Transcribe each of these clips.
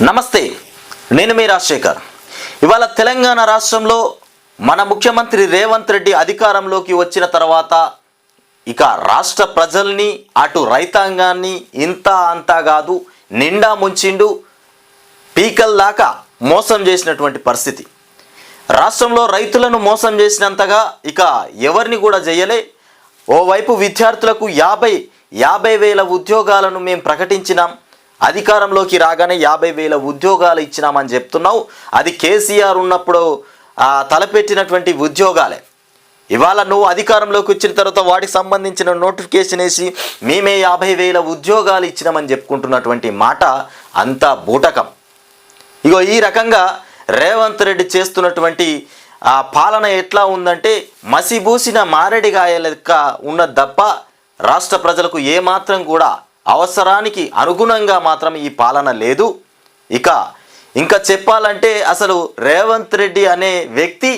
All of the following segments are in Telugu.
నమస్తే, నేను మీ రాజశేఖర్. ఇవాళ తెలంగాణ రాష్ట్రంలో మన ముఖ్యమంత్రి రేవంత్ రెడ్డి అధికారంలోకి వచ్చిన తర్వాత ఇక రాష్ట్ర ప్రజల్ని అటు రైతాంగాన్ని ఇంత అంతా కాదు నిండా ముంచిండు, పీకల దాకా మోసం చేసినటువంటి పరిస్థితి. రాష్ట్రంలో రైతులను మోసం చేసినంతగా ఇక ఎవరిని కూడా చేయలే. ఓవైపు విద్యార్థులకు 50,000 ఉద్యోగాలను మేము ప్రకటించినాం, అధికారంలోకి రాగానే 50,000 ఉద్యోగాలు ఇచ్చినామని చెప్తున్నావు. అది కేసీఆర్ ఉన్నప్పుడు తలపెట్టినటువంటి ఉద్యోగాలే. ఇవాళ నువ్వు అధికారంలోకి వచ్చిన తర్వాత వాటికి సంబంధించిన నోటిఫికేషన్ వేసి మేమే 50,000 ఉద్యోగాలు ఇచ్చినామని చెప్పుకుంటున్నటువంటి మాట అంతా బూటకం. ఇగో ఈ రకంగా రేవంత్ రెడ్డి చేస్తున్నటువంటి పాలన ఎట్లా ఉందంటే మసిబూసిన మారేడికాయ లెక్క ఉన్నది తప్ప రాష్ట్ర ప్రజలకు ఏమాత్రం కూడా అవసరానికి అనుగుణంగా మాత్రం ఈ పాలన లేదు. ఇంకా చెప్పాలంటే అసలు రేవంత్ రెడ్డి అనే వ్యక్తి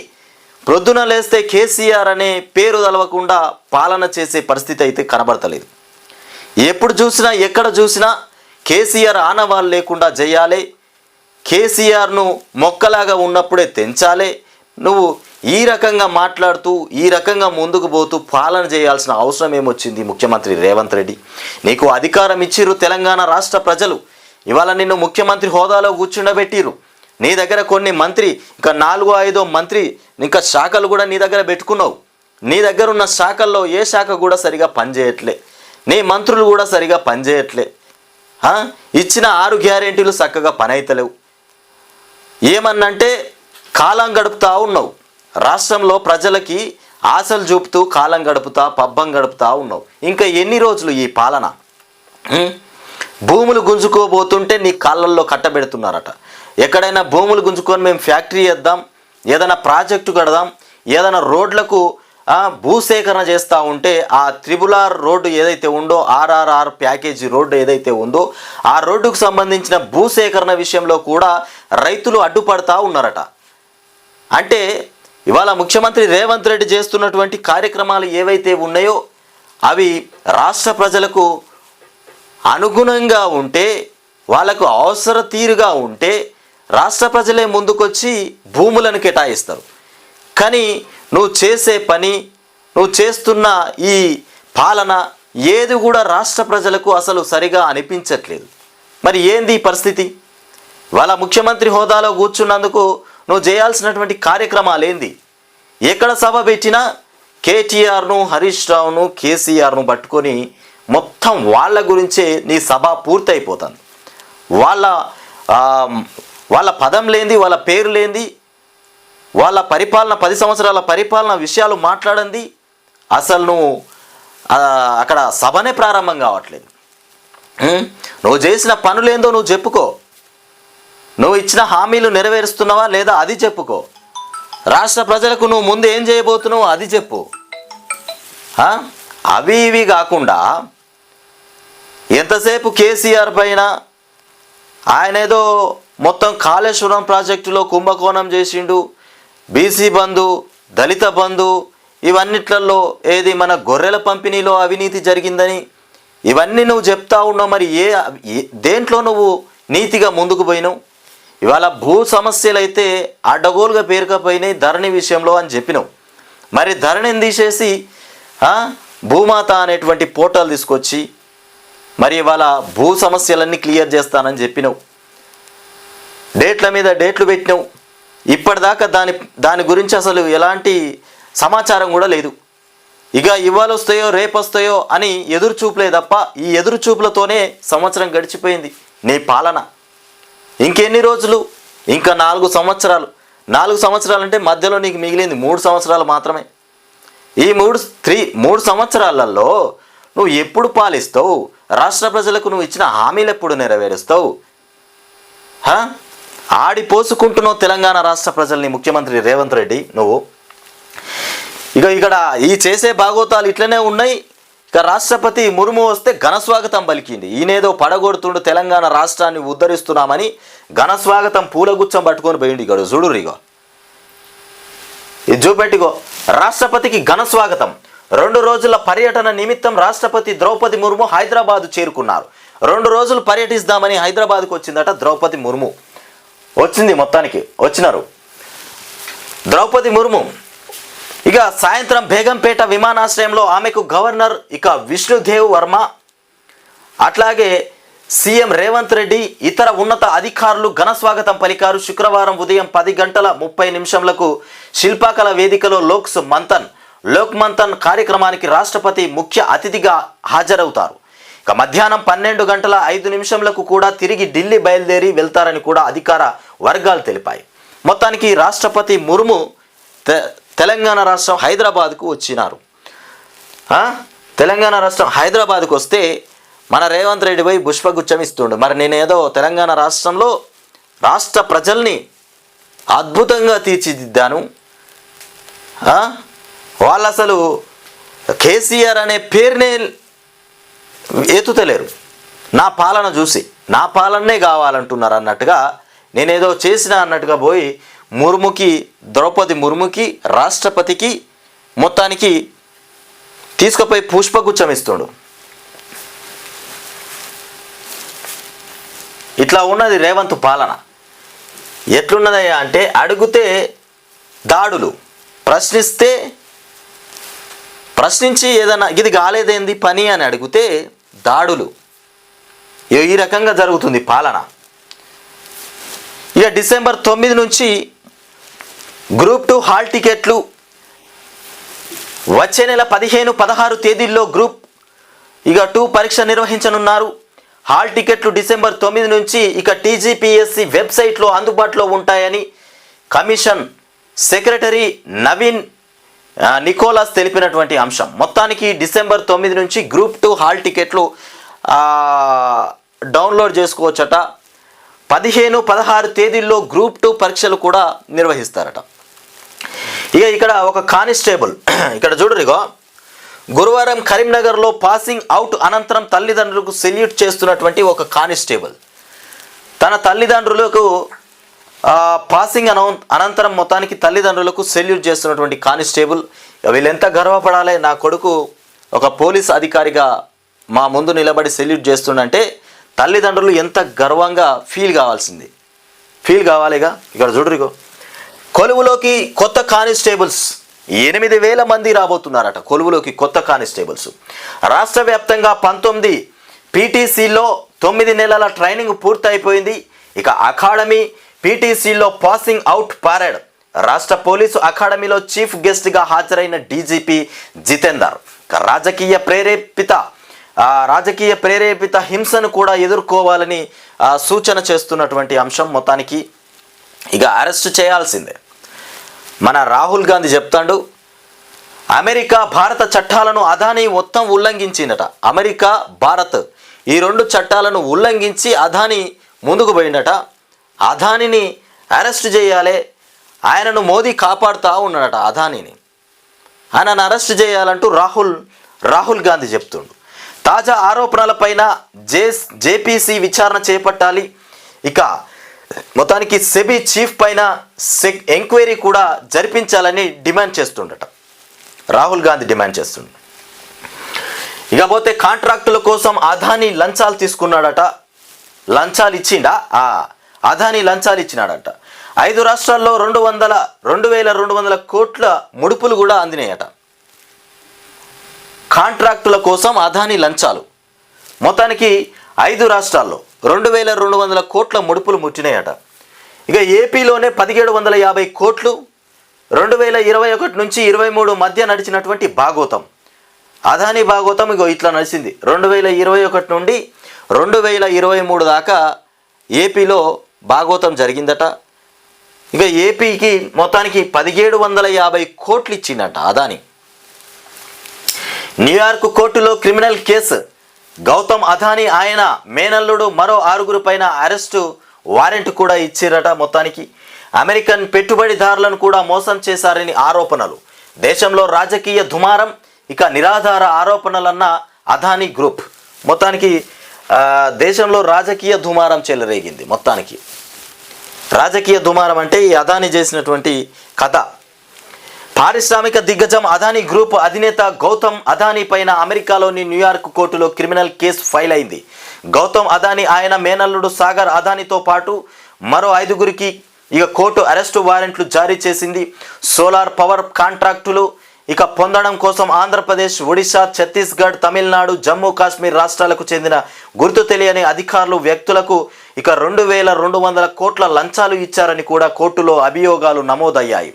ప్రొద్దున లేస్తే కేసీఆర్ అనే పేరు తలవకుండా పాలన చేసే పరిస్థితి అయితే కనబడతలేదు. ఎప్పుడు చూసినా ఎక్కడ చూసినా కేసీఆర్ ఆనవాళ్ళు లేకుండా చేయాలి, కేసీఆర్ను మొక్కలాగా ఉన్నప్పుడే తెంచాలి. నువ్వు ఈ రకంగా మాట్లాడుతూ ఈ రకంగా ముందుకు పోతూ పాలన చేయాల్సిన అవసరం ఏమొచ్చింది ముఖ్యమంత్రి రేవంత్ రెడ్డి? నీకు అధికారం ఇచ్చిర్రు తెలంగాణ రాష్ట్ర ప్రజలు. ఇవాళ నిన్ను ముఖ్యమంత్రి హోదాలో కూర్చుండబెట్టిర్రు. నీ దగ్గర కొన్ని మంత్రి ఇంకా 4-5 మంత్రి ఇంకా శాఖలు కూడా నీ దగ్గర పెట్టుకున్నావు. నీ దగ్గర ఉన్న శాఖల్లో ఏ శాఖ కూడా సరిగా పనిచేయట్లే, నీ మంత్రులు కూడా సరిగా పనిచేయట్లే. ఇచ్చిన 6 గ్యారెంటీలు చక్కగా పని అవుతలేవు. ఏమన్నంటే కాలం గడుపుతా ఉన్నావు, రాష్ట్రంలో ప్రజలకి ఆశలు చూపుతూ కాలం గడుపుతా పబ్బం గడుపుతా ఉన్నావు. ఇంకా ఎన్ని రోజులు ఈ పాలన? భూములు గుంజుకోబోతుంటే నీ కాళ్ళల్లో కట్టబెడుతున్నారట. ఎక్కడైనా భూములు గుంజుకొని మేము ఫ్యాక్టరీ వేద్దాం, ఏదైనా ప్రాజెక్టు కడదాం, ఏదైనా రోడ్లకు భూసేకరణ చేస్తూ ఉంటే ఆ త్రిబుల్-R రోడ్డు ఏదైతే ఉందో, RRR ప్యాకేజీ రోడ్డు ఏదైతే ఉందో ఆ రోడ్డుకు సంబంధించిన భూసేకరణ విషయంలో కూడా రైతులు అడ్డుపడతా ఉన్నారట. అంటే ఇవాళ ముఖ్యమంత్రి రేవంత్ రెడ్డి చేస్తున్నటువంటి కార్యక్రమాలు ఏవైతే ఉన్నాయో అవి రాష్ట్ర ప్రజలకు అనుగుణంగా ఉంటే, వాళ్ళకు అవసర తీరుగా ఉంటే రాష్ట్ర ప్రజలే ముందుకొచ్చి భూములను కేటాయిస్తారు. కానీ నువ్వు చేసే పని, నువ్వు చేస్తున్న ఈ పాలన ఏది కూడా రాష్ట్ర ప్రజలకు అసలు సరిగా అనిపించట్లేదు. మరి ఏంది ఈ పరిస్థితి? వాళ్ళ ముఖ్యమంత్రి హోదాలో కూర్చున్నందుకు నువ్వు చేయాల్సినటువంటి కార్యక్రమాలు ఏంది? ఎక్కడ సభ పెట్టినా కేటీఆర్ను, హరీష్ రావును, కేసీఆర్ను పట్టుకొని మొత్తం వాళ్ళ గురించే నీ సభ పూర్తయిపోతుంది. వాళ్ళ పదం లేనిది, వాళ్ళ పేరు లేనిది, వాళ్ళ పరిపాలన 10 సంవత్సరాల పరిపాలన విషయాలు మాట్లాడండి. అసలు నువ్వు అక్కడ సభనే ప్రారంభం కావట్లేదు. నువ్వు చేసిన పనులేందో నువ్వు చెప్పుకో, నువ్వు ఇచ్చిన హామీలు నెరవేరుస్తున్నావా లేదా అది చెప్పుకో, రాష్ట్ర ప్రజలకు నువ్వు ముందు ఏం చేయబోతున్నావు అది చెప్పు. అవి ఇవి కాకుండా ఎంతసేపు కేసీఆర్ పైన ఆయన ఏదో మొత్తం కాళేశ్వరం ప్రాజెక్టులో కుంభకోణం చేసిండు, బీసీ బంధు, దళిత బంధు, ఇవన్నిట్లలో ఏది మన గొర్రెల పంపిణీలో అవినీతి జరిగిందని ఇవన్నీ నువ్వు చెప్తా ఉన్నావు. మరి దేంట్లో నువ్వు నీతిగా ముందుకు పోయినావు? ఇవాళ భూ సమస్యలు అయితే అడ్డగోలుగా పేరుకపోయినాయి ధరణి విషయంలో అని చెప్పినావు. మరి ధరణిని తీసేసి భూమాత అనేటువంటి పోర్టల్ తీసుకొచ్చి మరి ఇవాళ భూ సమస్యలన్నీ క్లియర్ చేస్తానని చెప్పినావు. డేట్ల మీద డేట్లు పెట్టినావు. ఇప్పటిదాకా దాని గురించి అసలు ఎలాంటి సమాచారం కూడా లేదు. ఇక ఇవాళ వస్తాయో రేపు వస్తాయో అని ఎదురు చూపులే తప్ప ఈ ఎదురు చూపులతోనే సంవత్సరం గడిచిపోయింది నీ పాలన. ఇంకెన్ని రోజులు? ఇంకా 4 సంవత్సరాలు. 4 సంవత్సరాలు అంటే మధ్యలో నీకు మిగిలింది 3 సంవత్సరాలు మాత్రమే. ఈ 3 సంవత్సరాలలో నువ్వు ఎప్పుడు పాలిస్తావు? రాష్ట్ర ప్రజలకు నువ్వు ఇచ్చిన హామీలు ఎప్పుడు నెరవేరుస్తావు? ఆడిపోసుకుంటున్నావు తెలంగాణ రాష్ట్ర ప్రజల్ని ముఖ్యమంత్రి రేవంత్ రెడ్డి నువ్వు. ఇక్కడ ఈ చేసే భాగోతాలు ఇట్లనే ఉన్నాయి. ఇక రాష్ట్రపతి ముర్ము వస్తే ఘనస్వాగతం పలికింది. ఈయనేదో పడగొడుతుండు, తెలంగాణ రాష్ట్రాన్ని ఉద్ధరిస్తున్నామని ఘనస్వాగతం పూలగుచ్చం పట్టుకొని పోయింది. ఇక్కడ చూడురిగో, ఇది చూపెట్టిగో, రాష్ట్రపతికి ఘనస్వాగతం. 2 రోజుల పర్యటన నిమిత్తం రాష్ట్రపతి ద్రౌపది ముర్ము హైదరాబాద్ చేరుకున్నారు. 2 రోజులు పర్యటిస్తామని హైదరాబాద్కు వచ్చిందట ద్రౌపది ముర్ము. మొత్తానికి వచ్చినారు ద్రౌపది ముర్ము. ఇక సాయంత్రం బేగంపేట విమానాశ్రయంలో ఆమెకు గవర్నర్ విష్ణుదేవ్ వర్మ, అట్లాగే సీఎం రేవంత్ రెడ్డి, ఇతర ఉన్నత అధికారులు ఘన స్వాగతం పలికారు. శుక్రవారం ఉదయం 10:30 శిల్పకళ వేదికలో లోక్ మంథన్ కార్యక్రమానికి రాష్ట్రపతి ముఖ్య అతిథిగా హాజరవుతారు. ఇక మధ్యాహ్నం 12:05 కూడా తిరిగి ఢిల్లీ బయలుదేరి వెళ్తారని కూడా అధికార వర్గాలు తెలిపాయి. మొత్తానికి రాష్ట్రపతి ముర్ము తెలంగాణ రాష్ట్రం హైదరాబాద్కు వచ్చినారు. తెలంగాణ రాష్ట్రం హైదరాబాద్కు వస్తే మన రేవంత్ రెడ్డి పోయి పుష్పగుచ్చం ఇస్తుండు. మరి నేనేదో తెలంగాణ రాష్ట్రంలో రాష్ట్ర ప్రజల్ని అద్భుతంగా తీర్చిదిద్దాను, వాళ్ళు అసలు కేసీఆర్ అనే పేరునే ఎత్తుతలేరు, నా పాలన చూసి నా పాలనే కావాలంటున్నారు అన్నట్టుగా నేనేదో చేసిన అన్నట్టుగా పోయి ద్రౌపది ముర్ముకి రాష్ట్రపతికి మొత్తానికి తీసుకుపోయి పుష్పగుచ్చం ఇస్తుండు. ఇట్లా ఉన్నది రేవంత్ పాలన. ఎట్లున్నదయ్యా అంటే అడిగితే దాడులు, ప్రశ్నించి ఏదైనా ఇది కాలేదేంది పని అని అడిగితే దాడులు, ఈ రకంగా జరుగుతుంది పాలన. ఇక డిసెంబర్ 9 నుంచి గ్రూప్ 2 హాల్ టికెట్లు, వచ్చే నెల 15, 16 తేదీల్లో గ్రూప్ 2 పరీక్ష నిర్వహించనున్నారు. హాల్ టికెట్లు డిసెంబర్ 9 నుంచి టీజీపీఎస్సీ వెబ్సైట్లో అందుబాటులో ఉంటాయని కమిషన్ సెక్రటరీ నవీన్ నికోలస్ తెలిపినటువంటి అంశం. మొత్తానికి డిసెంబర్ 9 నుంచి గ్రూప్ 2 హాల్ టికెట్లు డౌన్లోడ్ చేసుకోవచ్చట. 15, 16 తేదీల్లో గ్రూప్ 2 పరీక్షలు కూడా నిర్వహిస్తారట. ఇక్కడ ఒక కానిస్టేబుల్ ఇక్కడ చూడరిగో, గురువారం కరీంనగర్లో పాసింగ్ అవుట్ అనంతరం తల్లిదండ్రులకు సెల్యూట్ చేస్తున్నటువంటి ఒక కానిస్టేబుల్ తన తల్లిదండ్రులకు పాసింగ్ అనంతరం మొత్తానికి తల్లిదండ్రులకు సెల్యూట్ చేస్తున్నటువంటి కానిస్టేబుల్. వీళ్ళెంత గర్వపడాలి, నా కొడుకు ఒక పోలీస్ అధికారిగా మా ముందు నిలబడి సెల్యూట్ చేస్తుండంటే తల్లిదండ్రులు ఎంత గర్వంగా ఫీల్ కావాలిగా. ఇక్కడ చూడరిగో, కొలువులోకి కొత్త కానిస్టేబుల్స్ 8,000 మంది రాబోతున్నారట. కొలువులోకి కొత్త కానిస్టేబుల్స్. రాష్ట్ర వ్యాప్తంగా 19 పీటీసీలో 9 నెలల ట్రైనింగ్ పూర్తయిపోయింది. అకాడమీ పీటీసీలో పాసింగ్ అవుట్ పరేడ్. రాష్ట్ర పోలీసు అకాడమీలో చీఫ్ గెస్ట్గా హాజరైన డీజీపీ జితేందర్ రాజకీయ ప్రేరేపిత హింసను కూడా ఎదుర్కోవాలని సూచన చేస్తున్నటువంటి అంశం. మొత్తానికి అరెస్ట్ చేయాల్సిందే. మన రాహుల్ గాంధీ చెప్తాడు, అమెరికా భారత చట్టాలను అదానీ మొత్తం ఉల్లంఘించిందట. అమెరికా భారత్ ఈ 2 చట్టాలను ఉల్లంఘించి అదానీ ముందుకు పోయిందట. అదానీని అరెస్ట్ చేయాలి, ఆయనను మోదీ కాపాడుతూ ఉన్నాడట. అదానీని ఆయనను అరెస్ట్ చేయాలంటూ రాహుల్ గాంధీ చెప్తుండు. తాజా ఆరోపణలపైన జేపీసీ విచారణ చేపట్టాలి. మొత్తానికి సెబీ చీఫ్ పైన ఎంక్వైరీ కూడా జరిపించాలని డిమాండ్ చేస్తుండట. రాహుల్ గాంధీ డిమాండ్ చేస్తుండ. పోతే కాంట్రాక్టుల కోసం అదానీ లంచాలు తీసుకున్నాడట. లంచాలు ఇచ్చిండా? అదానీ లంచాలు ఇచ్చినాడట. 5 రాష్ట్రాల్లో 2,200 కోట్ల ముడుపులు కూడా అందినాయట. కాంట్రాక్టుల కోసం అదానీ లంచాలు. మొత్తానికి 5 రాష్ట్రాల్లో 2,200 కోట్ల ముడుపులు ముట్టినాయట. ఏపీలోనే 1,750 కోట్లు 2021 నుంచి 23 మధ్య నడిచినటువంటి భాగోతం, అదానీ భాగోతం ఇట్లా నడిచింది. 2021 నుండి 2023 దాకా ఏపీలో భాగోతం జరిగిందట. ఏపీకి మొత్తానికి 1,750 కోట్లు ఇచ్చిందట అదానీ. న్యూయార్క్ కోర్టులో క్రిమినల్ కేసు. గౌతమ్ అదానీ ఆయన మేనల్లుడు మరో 6 పైన అరెస్టు వారెంట్ కూడా ఇచ్చిరట. మొత్తానికి అమెరికన్ పెట్టుబడిదారులను కూడా మోసం చేశారని ఆరోపణలు. దేశంలో రాజకీయ దుమారం. నిరాధార ఆరోపణలన్న అదానీ గ్రూప్. మొత్తానికి దేశంలో రాజకీయ దుమారం చెలరేగింది. మొత్తానికి రాజకీయ దుమారం అంటే ఈ అదానీ చేసినటువంటి కథ. పారిశ్రామిక దిగ్గజం అదానీ గ్రూప్ అధినేత గౌతమ్ అదానీ పైన అమెరికాలోని న్యూయార్క్ కోర్టులో క్రిమినల్ కేసు ఫైల్ అయింది. గౌతమ్ అదానీ ఆయన మేనల్లుడు సాగర్ అదానీతో పాటు మరో 5గురికి కోర్టు అరెస్టు వారెంట్లు జారీ చేసింది. సోలార్ పవర్ కాంట్రాక్టులు పొందడం కోసం ఆంధ్రప్రదేశ్, ఒడిశా, ఛత్తీస్గఢ్, తమిళనాడు, జమ్మూ కాశ్మీర్ రాష్ట్రాలకు చెందిన గుర్తు తెలియని అధికారులు, వ్యక్తులకు 2,200 కోట్ల లంచాలు ఇచ్చారని కూడా కోర్టులో అభియోగాలు నమోదయ్యాయి.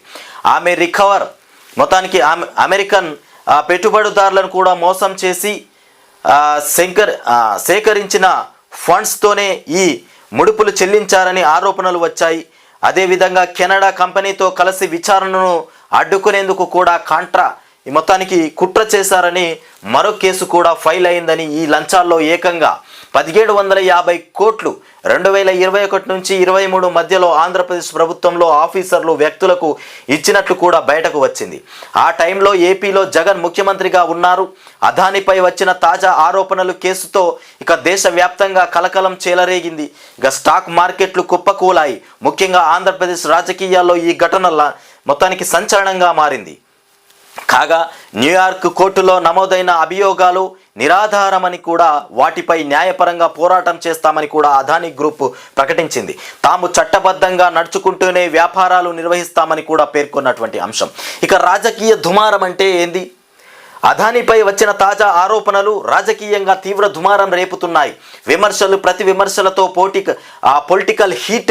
మొత్తానికి అమెరికన్ పెట్టుబడిదారులను కూడా మోసం చేసి సేకరించిన ఫండ్స్తోనే ఈ ముడుపులు చెల్లించారని ఆరోపణలు వచ్చాయి. అదేవిధంగా కెనడా కంపెనీతో కలిసి విచారణను అడ్డుకునేందుకు కూడా మొత్తానికి కుట్ర చేశారని మరో కేసు కూడా ఫైల్ అయిందని, ఈ లంచాల్లో ఏకంగా 1,750 కోట్లు 2021 నుంచి 23 మధ్యలో ఆంధ్రప్రదేశ్ ప్రభుత్వంలో ఆఫీసర్లు, వ్యక్తులకు ఇచ్చినట్లు కూడా బయటకు వచ్చింది. ఆ టైంలో ఏపీలో జగన్ ముఖ్యమంత్రిగా ఉన్నారు. అదానీపై వచ్చిన తాజా ఆరోపణలు కేసుతో దేశవ్యాప్తంగా కలకలం చెలరేగింది. స్టాక్ మార్కెట్లు కుప్పకూలాయి. ముఖ్యంగా ఆంధ్రప్రదేశ్ రాజకీయాల్లో ఈ ఘటన మొత్తానికి సంచలనంగా మారింది. కాగా న్యూయార్క్ కోర్టులో నమోదైన అభియోగాలు నిరాధారమని కూడా, వాటిపై న్యాయపరంగా పోరాటం చేస్తామని కూడా అదానీ గ్రూప్ ప్రకటించింది. తాము చట్టబద్ధంగా నడుచుకుంటూనే వ్యాపారాలు నిర్వహిస్తామని కూడా పేర్కొన్నటువంటి అంశం. రాజకీయ దుమారం అంటే ఏంది? అదానీపై వచ్చిన తాజా ఆరోపణలు రాజకీయంగా తీవ్ర దుమారం రేపుతున్నాయి. విమర్శలు ప్రతి విమర్శలతో పొలిటికల్ హీట్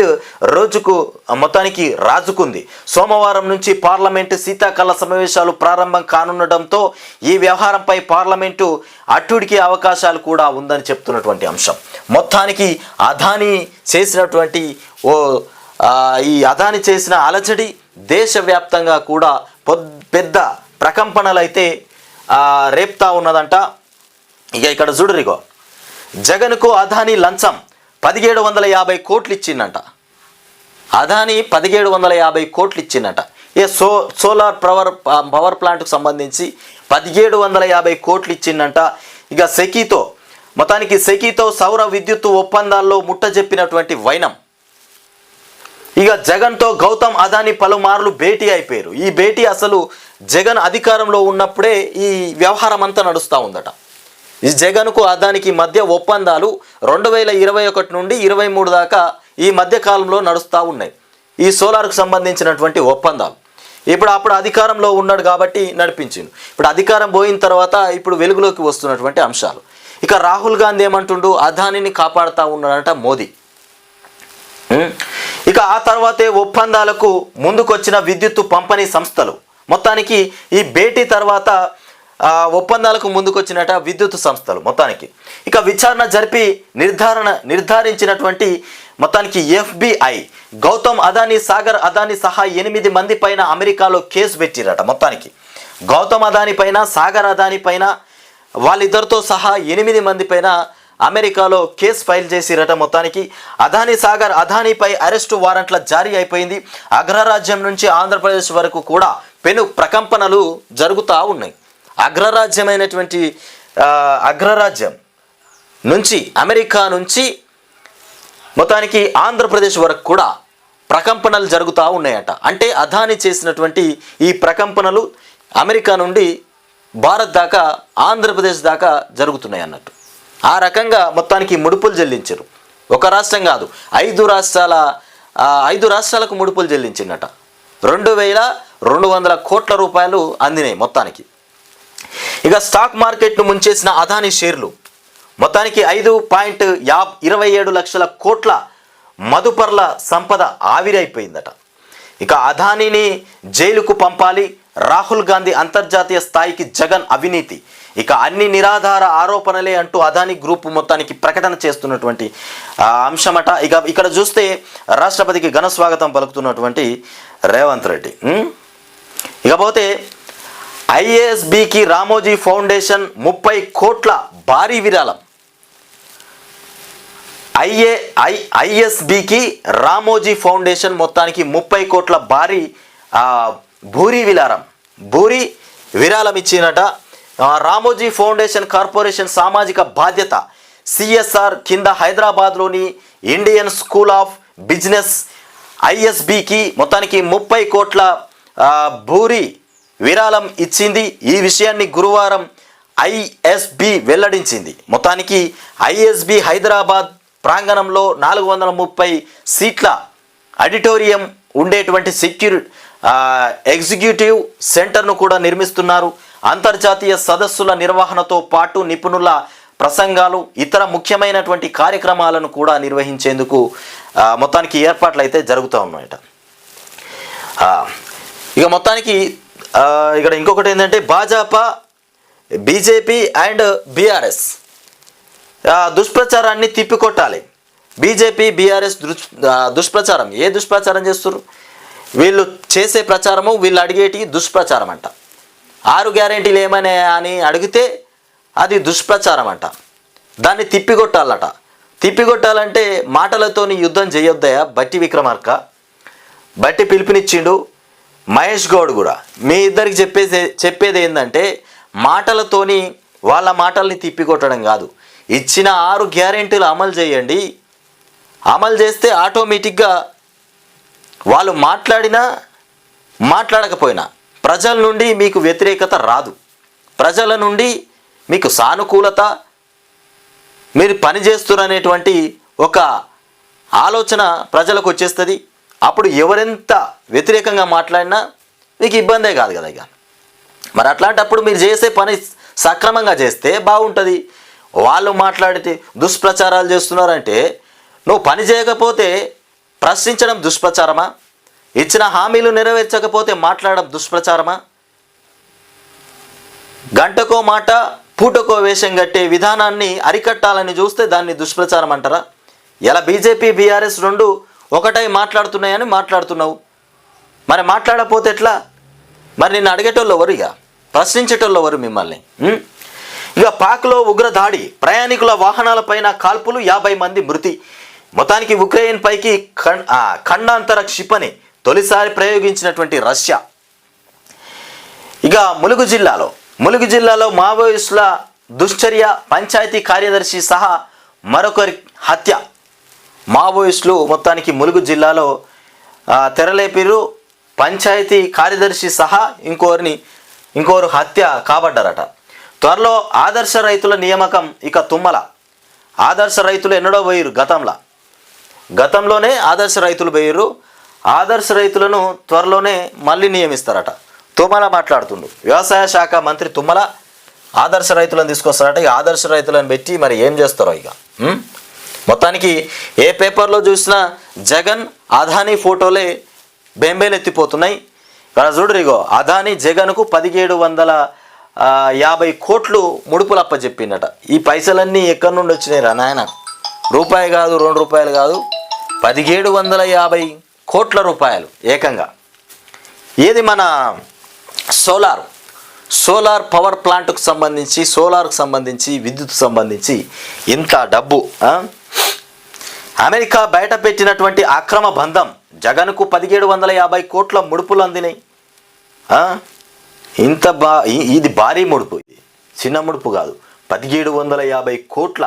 రోజుకు మొత్తానికి రాజుకుంది. సోమవారం నుంచి పార్లమెంటు శీతాకాల సమావేశాలు ప్రారంభం కానుండడంతో ఈ వ్యవహారంపై పార్లమెంటు అట్టుడికి అవకాశాలు కూడా ఉందని చెప్తున్నటువంటి అంశం. మొత్తానికి అదానీ చేసినటువంటి ఈ అదానీ చేసిన అలజడి దేశవ్యాప్తంగా కూడా పెద్ద ప్రకంపనలైతే రేపుతా ఉన్నదంట. ఇక్కడ చూడరిగో, జగన్కు అదానీ లంచం 1,750 కోట్లు ఇచ్చిందంట. అదానీ 1,750 కోట్లు ఇచ్చిందట. సోలార్ పవర్ ప్లాంట్కు సంబంధించి 1,750 కోట్లు ఇచ్చిందంట. సెకీతో సౌర విద్యుత్తు ఒప్పందాల్లో ముట్టజెప్పినటువంటి వైనం. జగన్తో గౌతమ్ అదానీ పలుమార్లు భేటీ అయిపోయారు. ఈ భేటీ అసలు జగన్ అధికారంలో ఉన్నప్పుడే ఈ వ్యవహారం అంతా నడుస్తూ ఉందట. ఈ జగన్కు అదానికి మధ్య ఒప్పందాలు 2021 నుండి 23 దాకా ఈ మధ్య కాలంలో నడుస్తూ ఉన్నాయి. ఈ సోలార్కు సంబంధించినటువంటి ఒప్పందాలు అప్పుడు అధికారంలో ఉన్నాడు కాబట్టి నడిపించిండు. ఇప్పుడు అధికారం పోయిన తర్వాత ఇప్పుడు వెలుగులోకి వస్తున్నటువంటి అంశాలు. రాహుల్ గాంధీ ఏమంటుండు, అదానీని కాపాడుతూ ఉన్నాడంట మోదీ. ఆ తర్వాతే ఒప్పందాలకు ముందుకొచ్చిన విద్యుత్తు పంపిణీ సంస్థలు. మొత్తానికి ఈ భేటీ తర్వాత ఒప్పందాలకు ముందుకొచ్చినట విద్యుత్ సంస్థలు. మొత్తానికి విచారణ జరిపి నిర్ధారించినటువంటి మొత్తానికి FBI గౌతమ్ అదానీ, సాగర్ అదానీ సహా 8 మంది పైన అమెరికాలో కేసు పెట్టిరట. మొత్తానికి గౌతమ్ అదానీ పైన, సాగర్ అదానీ పైన, వాళ్ళిద్దరితో సహా 8 మంది పైన అమెరికాలో కేసు ఫైల్ చేసిరట. మొత్తానికి అదానీపై అరెస్టు వారెంట్ల జారీ అయిపోయింది. అగ్రరాజ్యం నుంచి ఆంధ్రప్రదేశ్ వరకు కూడా పెను ప్రకంపనలు జరుగుతూ ఉన్నాయి. అగ్రరాజ్యం నుంచి, అమెరికా నుంచి మొత్తానికి ఆంధ్రప్రదేశ్ వరకు కూడా ప్రకంపనలు జరుగుతూ ఉన్నాయట. అంటే అదానీ చేసినటువంటి ఈ ప్రకంపనలు అమెరికా నుండి భారత్ దాకా, ఆంధ్రప్రదేశ్ దాకా జరుగుతున్నాయి అన్నట్టు. ఆ రకంగా మొత్తానికి ముడుపులు చెల్లించారు. ఒక రాష్ట్రం కాదు, 5 రాష్ట్రాలకు ముడుపులు చెల్లించిందట. 2,200 కోట్ల రూపాయలు అందినాయి మొత్తానికి. స్టాక్ మార్కెట్ను ముంచేసిన అదానీ షేర్లు మొత్తానికి 5.27 లక్షల కోట్ల మదుపర్ల సంపద ఆవిరైపోయిందట. అదానీని జైలుకు పంపాలి, రాహుల్ గాంధీ అంతర్జాతీయ స్థాయికి జగన్ అవినీతి, అన్ని నిరాధార ఆరోపణలే అంటూ అదానీ గ్రూప్ మొత్తానికి ప్రకటన చేస్తున్నటువంటి అంశమట. ఇక్కడ చూస్తే రాష్ట్రపతికి ఘన స్వాగతం పలుకుతున్నటువంటి రేవంత్ రెడ్డి. ఇకపోతే IASBకి రామోజీ ఫౌండేషన్ 30 కోట్ల భారీ విరాళం. IASBకి రామోజీ ఫౌండేషన్ మొత్తానికి 30 కోట్ల భూరి విరాళం ఇచ్చినట. రామోజీ ఫౌండేషన్ కార్పొరేషన్ సామాజిక బాధ్యత CSR కింద హైదరాబాద్లోని ఇండియన్ స్కూల్ ఆఫ్ బిజినెస్ ISBకి మొత్తానికి 30 కోట్ల భూరి విరాళం ఇచ్చింది. ఈ విషయాన్ని గురువారం ఐఎస్బి వెల్లడించింది. మొత్తానికి ఐఎస్బి హైదరాబాద్ ప్రాంగణంలో 430 సీట్ల ఆడిటోరియం ఉండేటువంటి ఎగ్జిక్యూటివ్ సెంటర్ను కూడా నిర్మిస్తున్నారు. అంతర్జాతీయ సదస్సుల నిర్వహణతో పాటు నిపుణుల ప్రసంగాలు, ఇతర ముఖ్యమైనటువంటి కార్యక్రమాలను కూడా నిర్వహించేందుకు మొత్తానికి ఏర్పాట్లు అయితే జరుగుతూ ఉన్నాయట. ఇక మొత్తానికి ఇక్కడ ఇంకొకటి ఏంటంటే భాజపా, బీజేపీ అండ్ బీఆర్ఎస్ దుష్ప్రచారాన్ని తిప్పికొట్టాలి. బీజేపీ బీఆర్ఎస్ దుష్ప్రచారం. ఏ దుష్ప్రచారం చేస్తున్నారు వీళ్ళు? చేసే ప్రచారము వీళ్ళు అడిగేటి దుష్ప్రచారం అంట. 6 గ్యారెంటీలు ఏమనే అని అడిగితే అది దుష్ప్రచారం అంట. దాన్ని తిప్పికొట్టాలట. తిప్పికొట్టాలంటే మాటలతోని యుద్ధం చేయొద్దయా బట్టి విక్రమార్క. బట్టి పిలుపునిచ్చిండు. మహేష్ గౌడ్ కూడా మీ ఇద్దరికి చెప్పేది ఏంటంటే మాటలతోని వాళ్ళ మాటల్ని తిప్పికొట్టడం కాదు. ఇచ్చిన 6 గ్యారెంటీలు అమలు చేయండి. అమలు చేస్తే ఆటోమేటిక్గా వాళ్ళు మాట్లాడినా మాట్లాడకపోయినా ప్రజల నుండి మీకు వ్యతిరేకత రాదు. ప్రజల నుండి మీకు సానుకూలత, మీరు పనిచేస్తున్నటువంటి ఒక ఆలోచన ప్రజలకు వచ్చేస్తుంది. అప్పుడు ఎవరెంత వ్యతిరేకంగా మాట్లాడినా మీకు ఇబ్బందే కాదు కదా. ఇక మరి అట్లాంటప్పుడు మీరు చేసే పని సక్రమంగా చేస్తే బాగుంటుంది. వాళ్ళు మాట్లాడితే దుష్ప్రచారాలు చేస్తున్నారంటే నువ్వు పని చేయకపోతే ప్రశ్నించడం దుష్ప్రచారమా? ఇచ్చిన హామీలు నెరవేర్చకపోతే మాట్లాడడం దుష్ప్రచారమా? గంటకో మాట పూటకో వేషం కట్టే విధానాన్ని అరికట్టాలని చూస్తే దాన్ని దుష్ప్రచారం అంటారా? ఇలా బీజేపీ బీఆర్ఎస్ రెండు ఒకటై మాట్లాడుతున్నాయని మాట్లాడుతున్నావు. మరి మాట్లాడకపోతే ఎట్లా? మరి నిన్ను అడిగేటోళ్ళు ఎవరు? ఇక ప్రశ్నించేటోళ్ళు ఎవరు మిమ్మల్ని? ఇక పాక్లో ఉగ్ర దాడి, ప్రయాణికుల వాహనాలపైన కాల్పులు, 50 మంది మృతి. మొత్తానికి ఉక్రెయిన్ పైకి ఖండాంతర క్షిపణి తొలిసారి ప్రయోగించినటువంటి రష్యా. ఇక ములుగు జిల్లాలో మావోయిస్టుల దుశ్చర్య, పంచాయతీ కార్యదర్శి సహా మరొకరి హత్య. మావోయిస్టులు మొత్తానికి ములుగు జిల్లాలో తెరలేపిరు. పంచాయతీ కార్యదర్శి సహా ఇంకోరు హత్య కాబడ్డారట. త్వరలో ఆదర్శ రైతుల నియామకం. ఇక తుమ్మల ఆదర్శ రైతులు ఎన్నడో పోయిరు. గతంలోనే ఆదర్శ రైతులు పోయిర్రు. ఆదర్శ రైతులను త్వరలోనే మళ్ళీ నియమిస్తారట. తుమ్మల మాట్లాడుతుండు. వ్యవసాయ శాఖ మంత్రి తుమ్మల ఆదర్శ రైతులను తీసుకొస్తారట. ఈ ఆదర్శ రైతులను పెట్టి మరి ఏం చేస్తారో ఇక. మొత్తానికి ఏ పేపర్లో చూసినా జగన్ అదానీ ఫోటోలే బెంబేలు ఎత్తిపోతున్నాయి. ఇక్కడ చూడరు, ఇగో అదానీ జగన్కు 1750 కోట్లు ముడుపులు అప్పచెప్పిందట. ఈ పైసలన్నీ ఎక్కడి నుండి వచ్చినాయి రా నాయన? రూపాయి కాదు, 2 రూపాయలు కాదు, 1750 కోట్ల రూపాయలు ఏకంగా. ఏది మన సోలార్ పవర్ ప్లాంట్కు సంబంధించి, సోలార్కు సంబంధించి, విద్యుత్ సంబంధించి ఇంత డబ్బు. అమెరికా బయట పెట్టినటువంటి అక్రమ బంధం. జగన్కు 1750 కోట్ల ముడుపులు అందినాయి. ఇది భారీ ముడుపు, ఇది చిన్న ముడుపు కాదు. 1750 కోట్ల.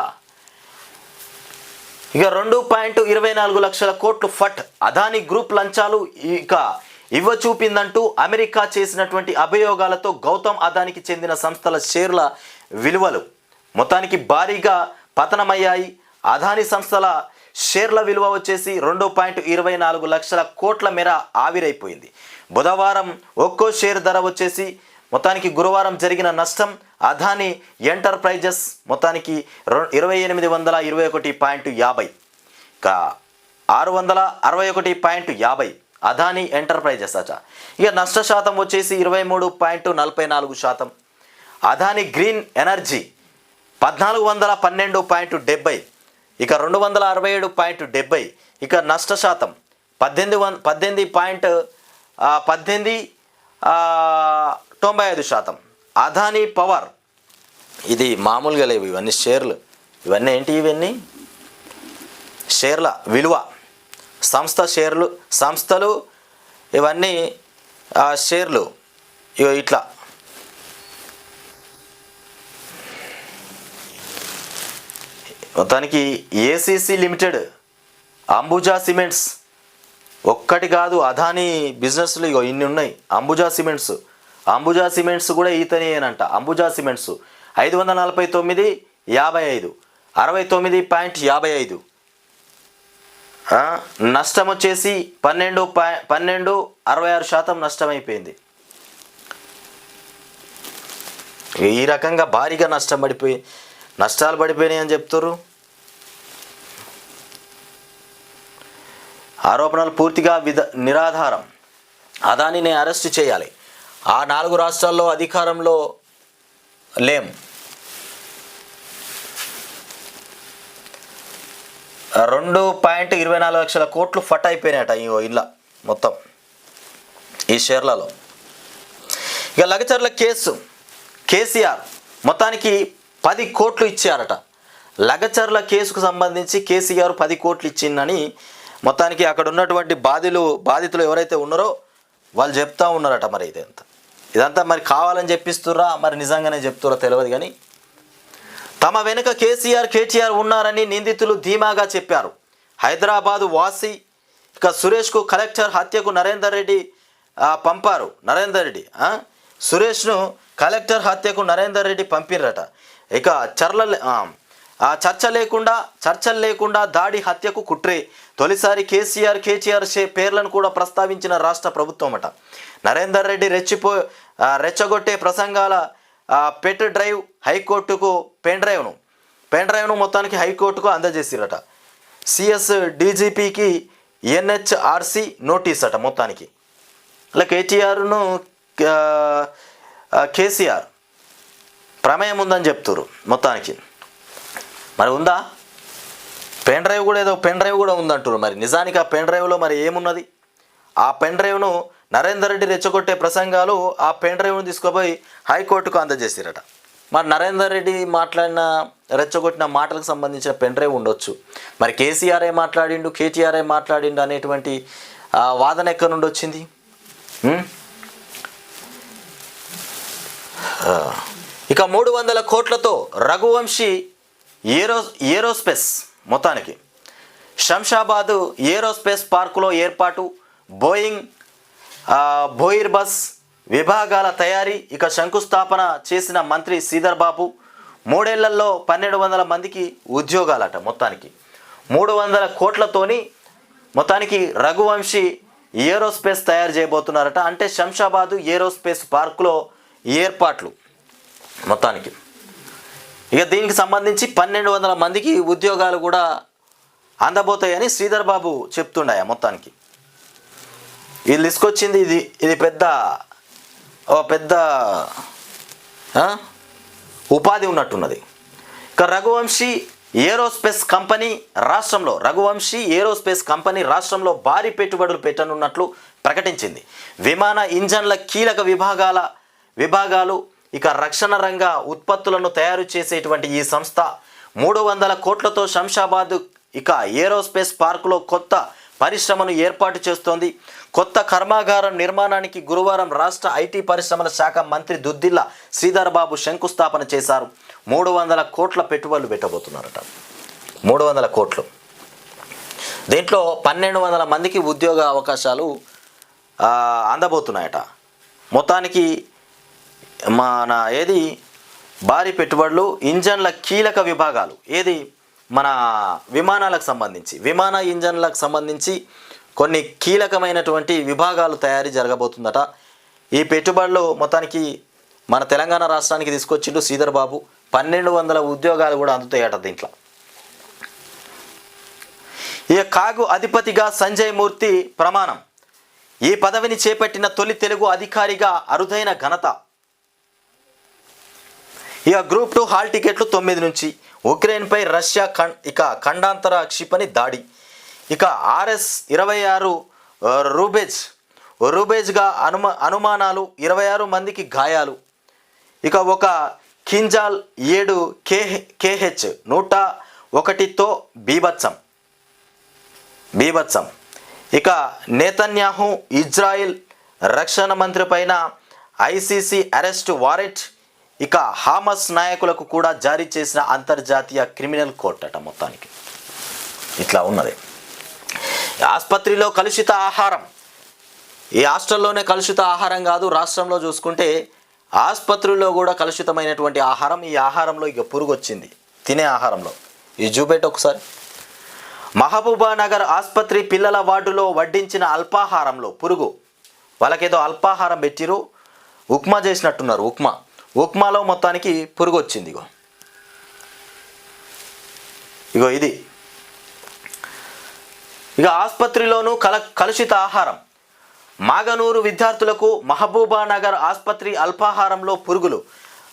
ఇక 2.24 లక్షల కోట్లు ఫట్. అదానీ గ్రూప్ లంచాలు ఇక చూపిందంటూ అమెరికా చేసినటువంటి అభియోగాలతో గౌతమ్ అదానికి చెందిన సంస్థల షేర్ల విలువలు మొత్తానికి భారీగా పతనమయ్యాయి. అదానీ సంస్థల షేర్ల విలువ వచ్చేసి 2.24 లక్షల కోట్ల మేర ఆవిరైపోయింది. బుధవారం ఒక్కో షేర్ ధర వచ్చేసి మొత్తానికి గురువారం జరిగిన నష్టం అదానీ ఎంటర్ప్రైజెస్ మొత్తానికి 2821.50 ఇక 661.50 అదానీ ఎంటర్ప్రైజెస్ అట. ఇక నష్ట శాతం వచ్చేసి 23.44%. అదానీ గ్రీన్ ఎనర్జీ 1412.70, ఇక 267.70. ఇక నష్ట శాతం 18.95%. అదానీ పవర్, ఇది మామూలుగా లేవు ఇవన్నీ షేర్లు. ఇవన్నీ ఏంటి? ఇవన్నీ షేర్ల విలువ, సంస్థలు ఇవన్నీ షేర్లు. ఇట్లా మొత్తానికి ఏసీసీ లిమిటెడ్, అంబుజా సిమెంట్స్ ఒక్కటి కాదు, అదానీ బిజినెస్లు ఇన్ని ఉన్నాయి. అంబుజా సిమెంట్స్ కూడా ఈతనేనంట. అంబుజా సిమెంట్స్ 549.55, 69.55. నష్టం వచ్చేసి 12.66% నష్టమైపోయింది. ఈ రకంగా భారీగా నష్టాలు పడిపోయినాయి అని చెప్తారు. ఆరోపణలు పూర్తిగా నిరాధారం. అదానిని అరెస్ట్ చేయాలి. ఆ 4 రాష్ట్రాల్లో అధికారంలో లేం. 2.24 లక్షల కోట్లు ఫట్ అయిపోయినాయట ఇలా మొత్తం ఈ షేర్లలో. ఇక లగచర్ల కేసు, కేసీఆర్ మొత్తానికి 10 కోట్లు ఇచ్చారట. లగచర్ల కేసుకు సంబంధించి కేసీఆర్ 10 కోట్లు ఇచ్చిందని మొత్తానికి అక్కడ ఉన్నటువంటి బాధితులు ఎవరైతే ఉన్నారో వాళ్ళు చెప్తా ఉన్నారట. మరి ఇదంతా మరి కావాలని చెప్పిస్తుర్రా మరి నిజంగానే చెప్తుర్రా తెలియదు కానీ తమ వెనుక కేటీఆర్ ఉన్నారని నిందితులు ధీమాగా చెప్పారు. హైదరాబాదు వాసి ఇక సురేష్కు కలెక్టర్ హత్యకు నరేందర్ రెడ్డి పంపారు. సురేష్ను కలెక్టర్ హత్యకు నరేందర్ రెడ్డి పంపిరట. ఇక చర్చలు లేకుండా దాడి హత్యకు కుట్రే. తొలిసారి కేటీఆర్ పేర్లను కూడా ప్రస్తావించిన రాష్ట్ర ప్రభుత్వం అట. నరేందర్ రెడ్డి రెచ్చగొట్టే ప్రసంగాల పెన్ డ్రైవ్ను మొత్తానికి హైకోర్టుకు అందజేసిరట. సిఎస్ డీజీపీకి ఎన్హెచ్ఆర్సి నోటీస్ అట. మొత్తానికి ఇలా కేటీఆర్ను కేసీఆర్ ప్రమేయం ఉందని చెప్తున్నారు మొత్తానికి. మరి ఉందా? పెన్ డ్రైవ్ కూడా ఉందంటారు. మరి నిజానికి ఆ పెన్ డ్రైవ్లో మరి ఏమున్నది? ఆ పెన్ డ్రైవ్ను నరేందర్ రెడ్డి రెచ్చగొట్టే ప్రసంగాలు ఆ పెన్ డ్రైవ్ను తీసుకుపోయి హైకోర్టుకు అందజేసిరట. మరి నరేందర్ రెడ్డి రెచ్చగొట్టిన మాటలకు సంబంధించిన పెన్ డ్రైవ్ ఉండొచ్చు. మరి కేటీఆర్ మాట్లాడిండు అనేటువంటి వాదన ఎక్కడి నుండి వచ్చింది? ఇక 300 కోట్లతో రఘువంశీ ఏరోస్పేస్ మొత్తానికి శంషాబాదు ఏరోస్పేస్ పార్కులో ఏర్పాటు. బోయిర్ బస్ విభాగాల తయారీ ఇక శంకుస్థాపన చేసిన మంత్రి శ్రీధర్ బాబు. 3 ఏళ్లలో 1200 మందికి ఉద్యోగాలట. మొత్తానికి 300 కోట్లతోని మొత్తానికి రఘువంశీ ఏరోస్పేస్ తయారు చేయబోతున్నారట. అంటే శంషాబాదు ఏరోస్పేస్ పార్కులో ఏర్పాట్లు మొత్తానికి. ఇక దీనికి సంబంధించి 1200 మందికి ఉద్యోగాలు కూడా అందబోతాయని శ్రీధర్ బాబు చెప్తుండే. మొత్తానికి వీళ్ళు తీసుకొచ్చింది ఇది పెద్ద ఉపాధి ఉన్నట్టున్నది. ఇక రఘువంశీ ఏరోస్పేస్ కంపెనీ రాష్ట్రంలో భారీ పెట్టుబడులు పెట్టనున్నట్లు ప్రకటించింది. విమాన ఇంజన్ల కీలక విభాగాలు ఇక రక్షణ రంగ ఉత్పత్తులను తయారు చేసేటువంటి ఈ సంస్థ 300 కోట్లతో శంషాబాద్ ఇక ఏరోస్పేస్ పార్కులో కొత్త పరిశ్రమను ఏర్పాటు చేస్తోంది. కొత్త కర్మాగారం నిర్మాణానికి గురువారం రాష్ట్ర ఐటీ పరిశ్రమల శాఖ మంత్రి దుద్దిల్ల శ్రీధర్ బాబు శంకుస్థాపన చేశారు. 300 కోట్ల పెట్టుబడులు పెట్టబోతున్నారట. 300 కోట్లు. దీంట్లో 1200 మందికి ఉద్యోగ అవకాశాలు అందబోతున్నాయట. మొత్తానికి భారీ పెట్టుబడులు, ఇంజన్ల కీలక విభాగాలు మన విమాన ఇంజన్లకు సంబంధించి కొన్ని కీలకమైనటువంటి విభాగాలు తయారీ జరగబోతుందట. ఈ పెట్టుబడులు మొత్తానికి మన తెలంగాణ రాష్ట్రానికి తీసుకొచ్చిండు శ్రీధర్ బాబు. 1200 ఉద్యోగాలు కూడా అందుతాయట దీంట్లో. ఈ కాగు అధిపతిగా సంజయ్ మూర్తి ప్రమాణం. ఈ పదవిని చేపట్టిన తొలి తెలుగు అధికారిగా అరుదైన ఘనత. ఇక గ్రూప్ 2 హాల్ టికెట్లు 9 నుంచి. ఉక్రెయిన్పై రష్యా ఖండాంతర క్షిపణి దాడి. ఇక RS-26 రూబేజ్గా అనుమానాలు, 26 మందికి గాయాలు. ఇక ఒక కింజాల్ 7 KH 101తో బీభత్సం. ఇక నేతన్యాహు ఇజ్రాయిల్ రక్షణ మంత్రి పైన ICC అరెస్ట్ వారెంట్. ఇక హామస్ నాయకులకు కూడా జారీ చేసిన అంతర్జాతీయ క్రిమినల్ కోర్టు అట. మొత్తానికి ఇట్లా ఉన్నది. ఆసుపత్రిలో కలుషిత ఆహారం. ఈ హాస్టల్లోనే కలుషిత ఆహారం కాదు, రాష్ట్రంలో చూసుకుంటే ఆసుపత్రుల్లో కూడా కలుషితమైనటువంటి ఆహారం, ఈ ఆహారంలో ఇక పురుగు వచ్చింది తినే ఆహారంలో. ఇది చూపెట్టి ఒకసారి. మహబూబానగర్ ఆసుపత్రి పిల్లల వార్డులో వడ్డించిన అల్పాహారంలో పురుగు. వాళ్ళకేదో అల్పాహారం పెట్టిరు, ఉప్మా చేసినట్టున్నారు, ఉప్మాలో మొత్తానికి పురుగు వచ్చింది. ఇగో ఇది. ఇక ఆసుపత్రిలోనూ కలుషిత ఆహారం. మాగనూరు విద్యార్థులకు మహబూబానగర్ ఆసుపత్రి అల్పాహారంలో పురుగులు.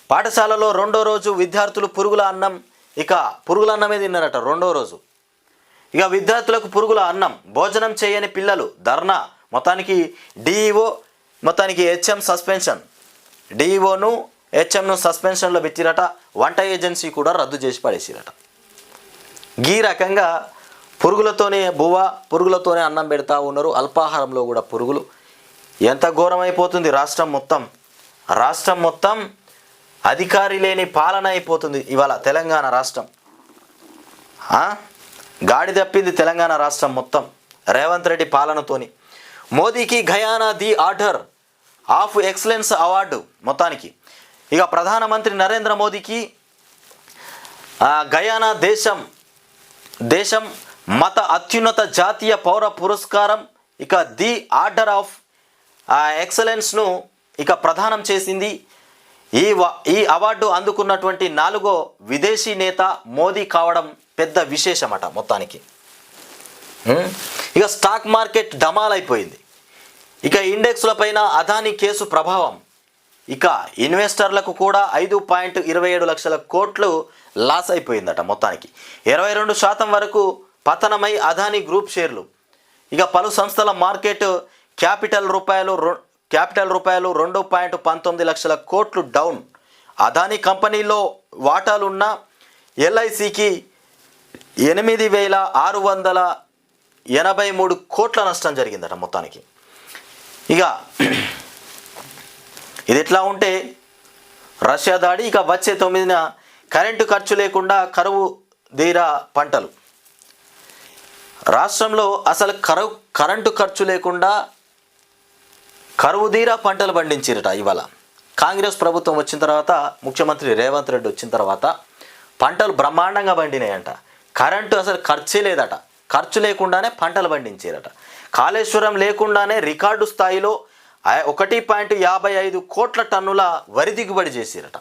పాఠశాలలో రెండో రోజు విద్యార్థులు పురుగుల అన్నమే తిన్నారట రెండో రోజు. ఇక విద్యార్థులకు పురుగుల అన్నం, భోజనం చేయని పిల్లలు ధర్నా. మొత్తానికి డిఈఓ హెచ్ఎం సస్పెన్షన్, డిఈఓను హెచ్ఎంను సస్పెన్షన్లో పెట్టిరట. వంట ఏజెన్సీ కూడా రద్దు చేసి పడేసిరట. ఈ రకంగా పురుగులతోనే అన్నం పెడతా ఉన్నారు. అల్పాహారంలో కూడా పురుగులు. ఎంత ఘోరమైపోతుంది రాష్ట్రం మొత్తం అధికారి లేని పాలన అయిపోతుంది ఇవాళ తెలంగాణ రాష్ట్రం. గాడి తప్పింది తెలంగాణ రాష్ట్రం మొత్తం రేవంత్ రెడ్డి పాలనతోని. మోదీకి Guyana the order of excellence award. మొత్తానికి ఇక ప్రధానమంత్రి నరేంద్ర మోదీకి గయానా దేశం మత అత్యున్నత జాతీయ పౌర పురస్కారం ఇక ది ఆర్డర్ ఆఫ్ ఎక్సలెన్స్ను ఇక ప్రదానం చేసింది. ఈ అవార్డు అందుకున్నటువంటి 4వ విదేశీ నేత మోదీ కావడం పెద్ద విశేషమట మొత్తానికి. ఇక స్టాక్ మార్కెట్ డమాలైపోయింది. ఇక ఇండెక్స్ల పైన అదానీ కేసు ప్రభావం. ఇక ఇన్వెస్టర్లకు కూడా 5.27 లక్షల కోట్లు లాస్ అయిపోయిందట మొత్తానికి. 22% వరకు పతనమై అదానీ గ్రూప్ షేర్లు. ఇక పలు సంస్థల మార్కెట్ క్యాపిటల్ రూపాయలు 2.19 లక్షల కోట్లు డౌన్. అదానీ కంపెనీలో వాటాలున్న ఎల్ఐసికి 8,683 కోట్ల నష్టం జరిగిందట మొత్తానికి. ఇక ఇది ఎట్లా ఉంటే రష్యా దాడి. ఇక వచ్చే 9న కరెంటు ఖర్చు లేకుండా కరువు తీరా పంటలు. రాష్ట్రంలో అసలు కరెంటు ఖర్చు లేకుండా కరువు తీరా పంటలు పండించారట ఇవాళ. కాంగ్రెస్ ప్రభుత్వం వచ్చిన తర్వాత, ముఖ్యమంత్రి రేవంత్ రెడ్డి వచ్చిన తర్వాత పంటలు బ్రహ్మాండంగా పండినాయంట. కరెంటు అసలు ఖర్చే లేదట. ఖర్చు లేకుండానే పంటలు పండించారట. కాళేశ్వరం లేకుండానే రికార్డు స్థాయిలో 1.55 కోట్ల టన్నుల వరి దిగుబడి చేసిరట.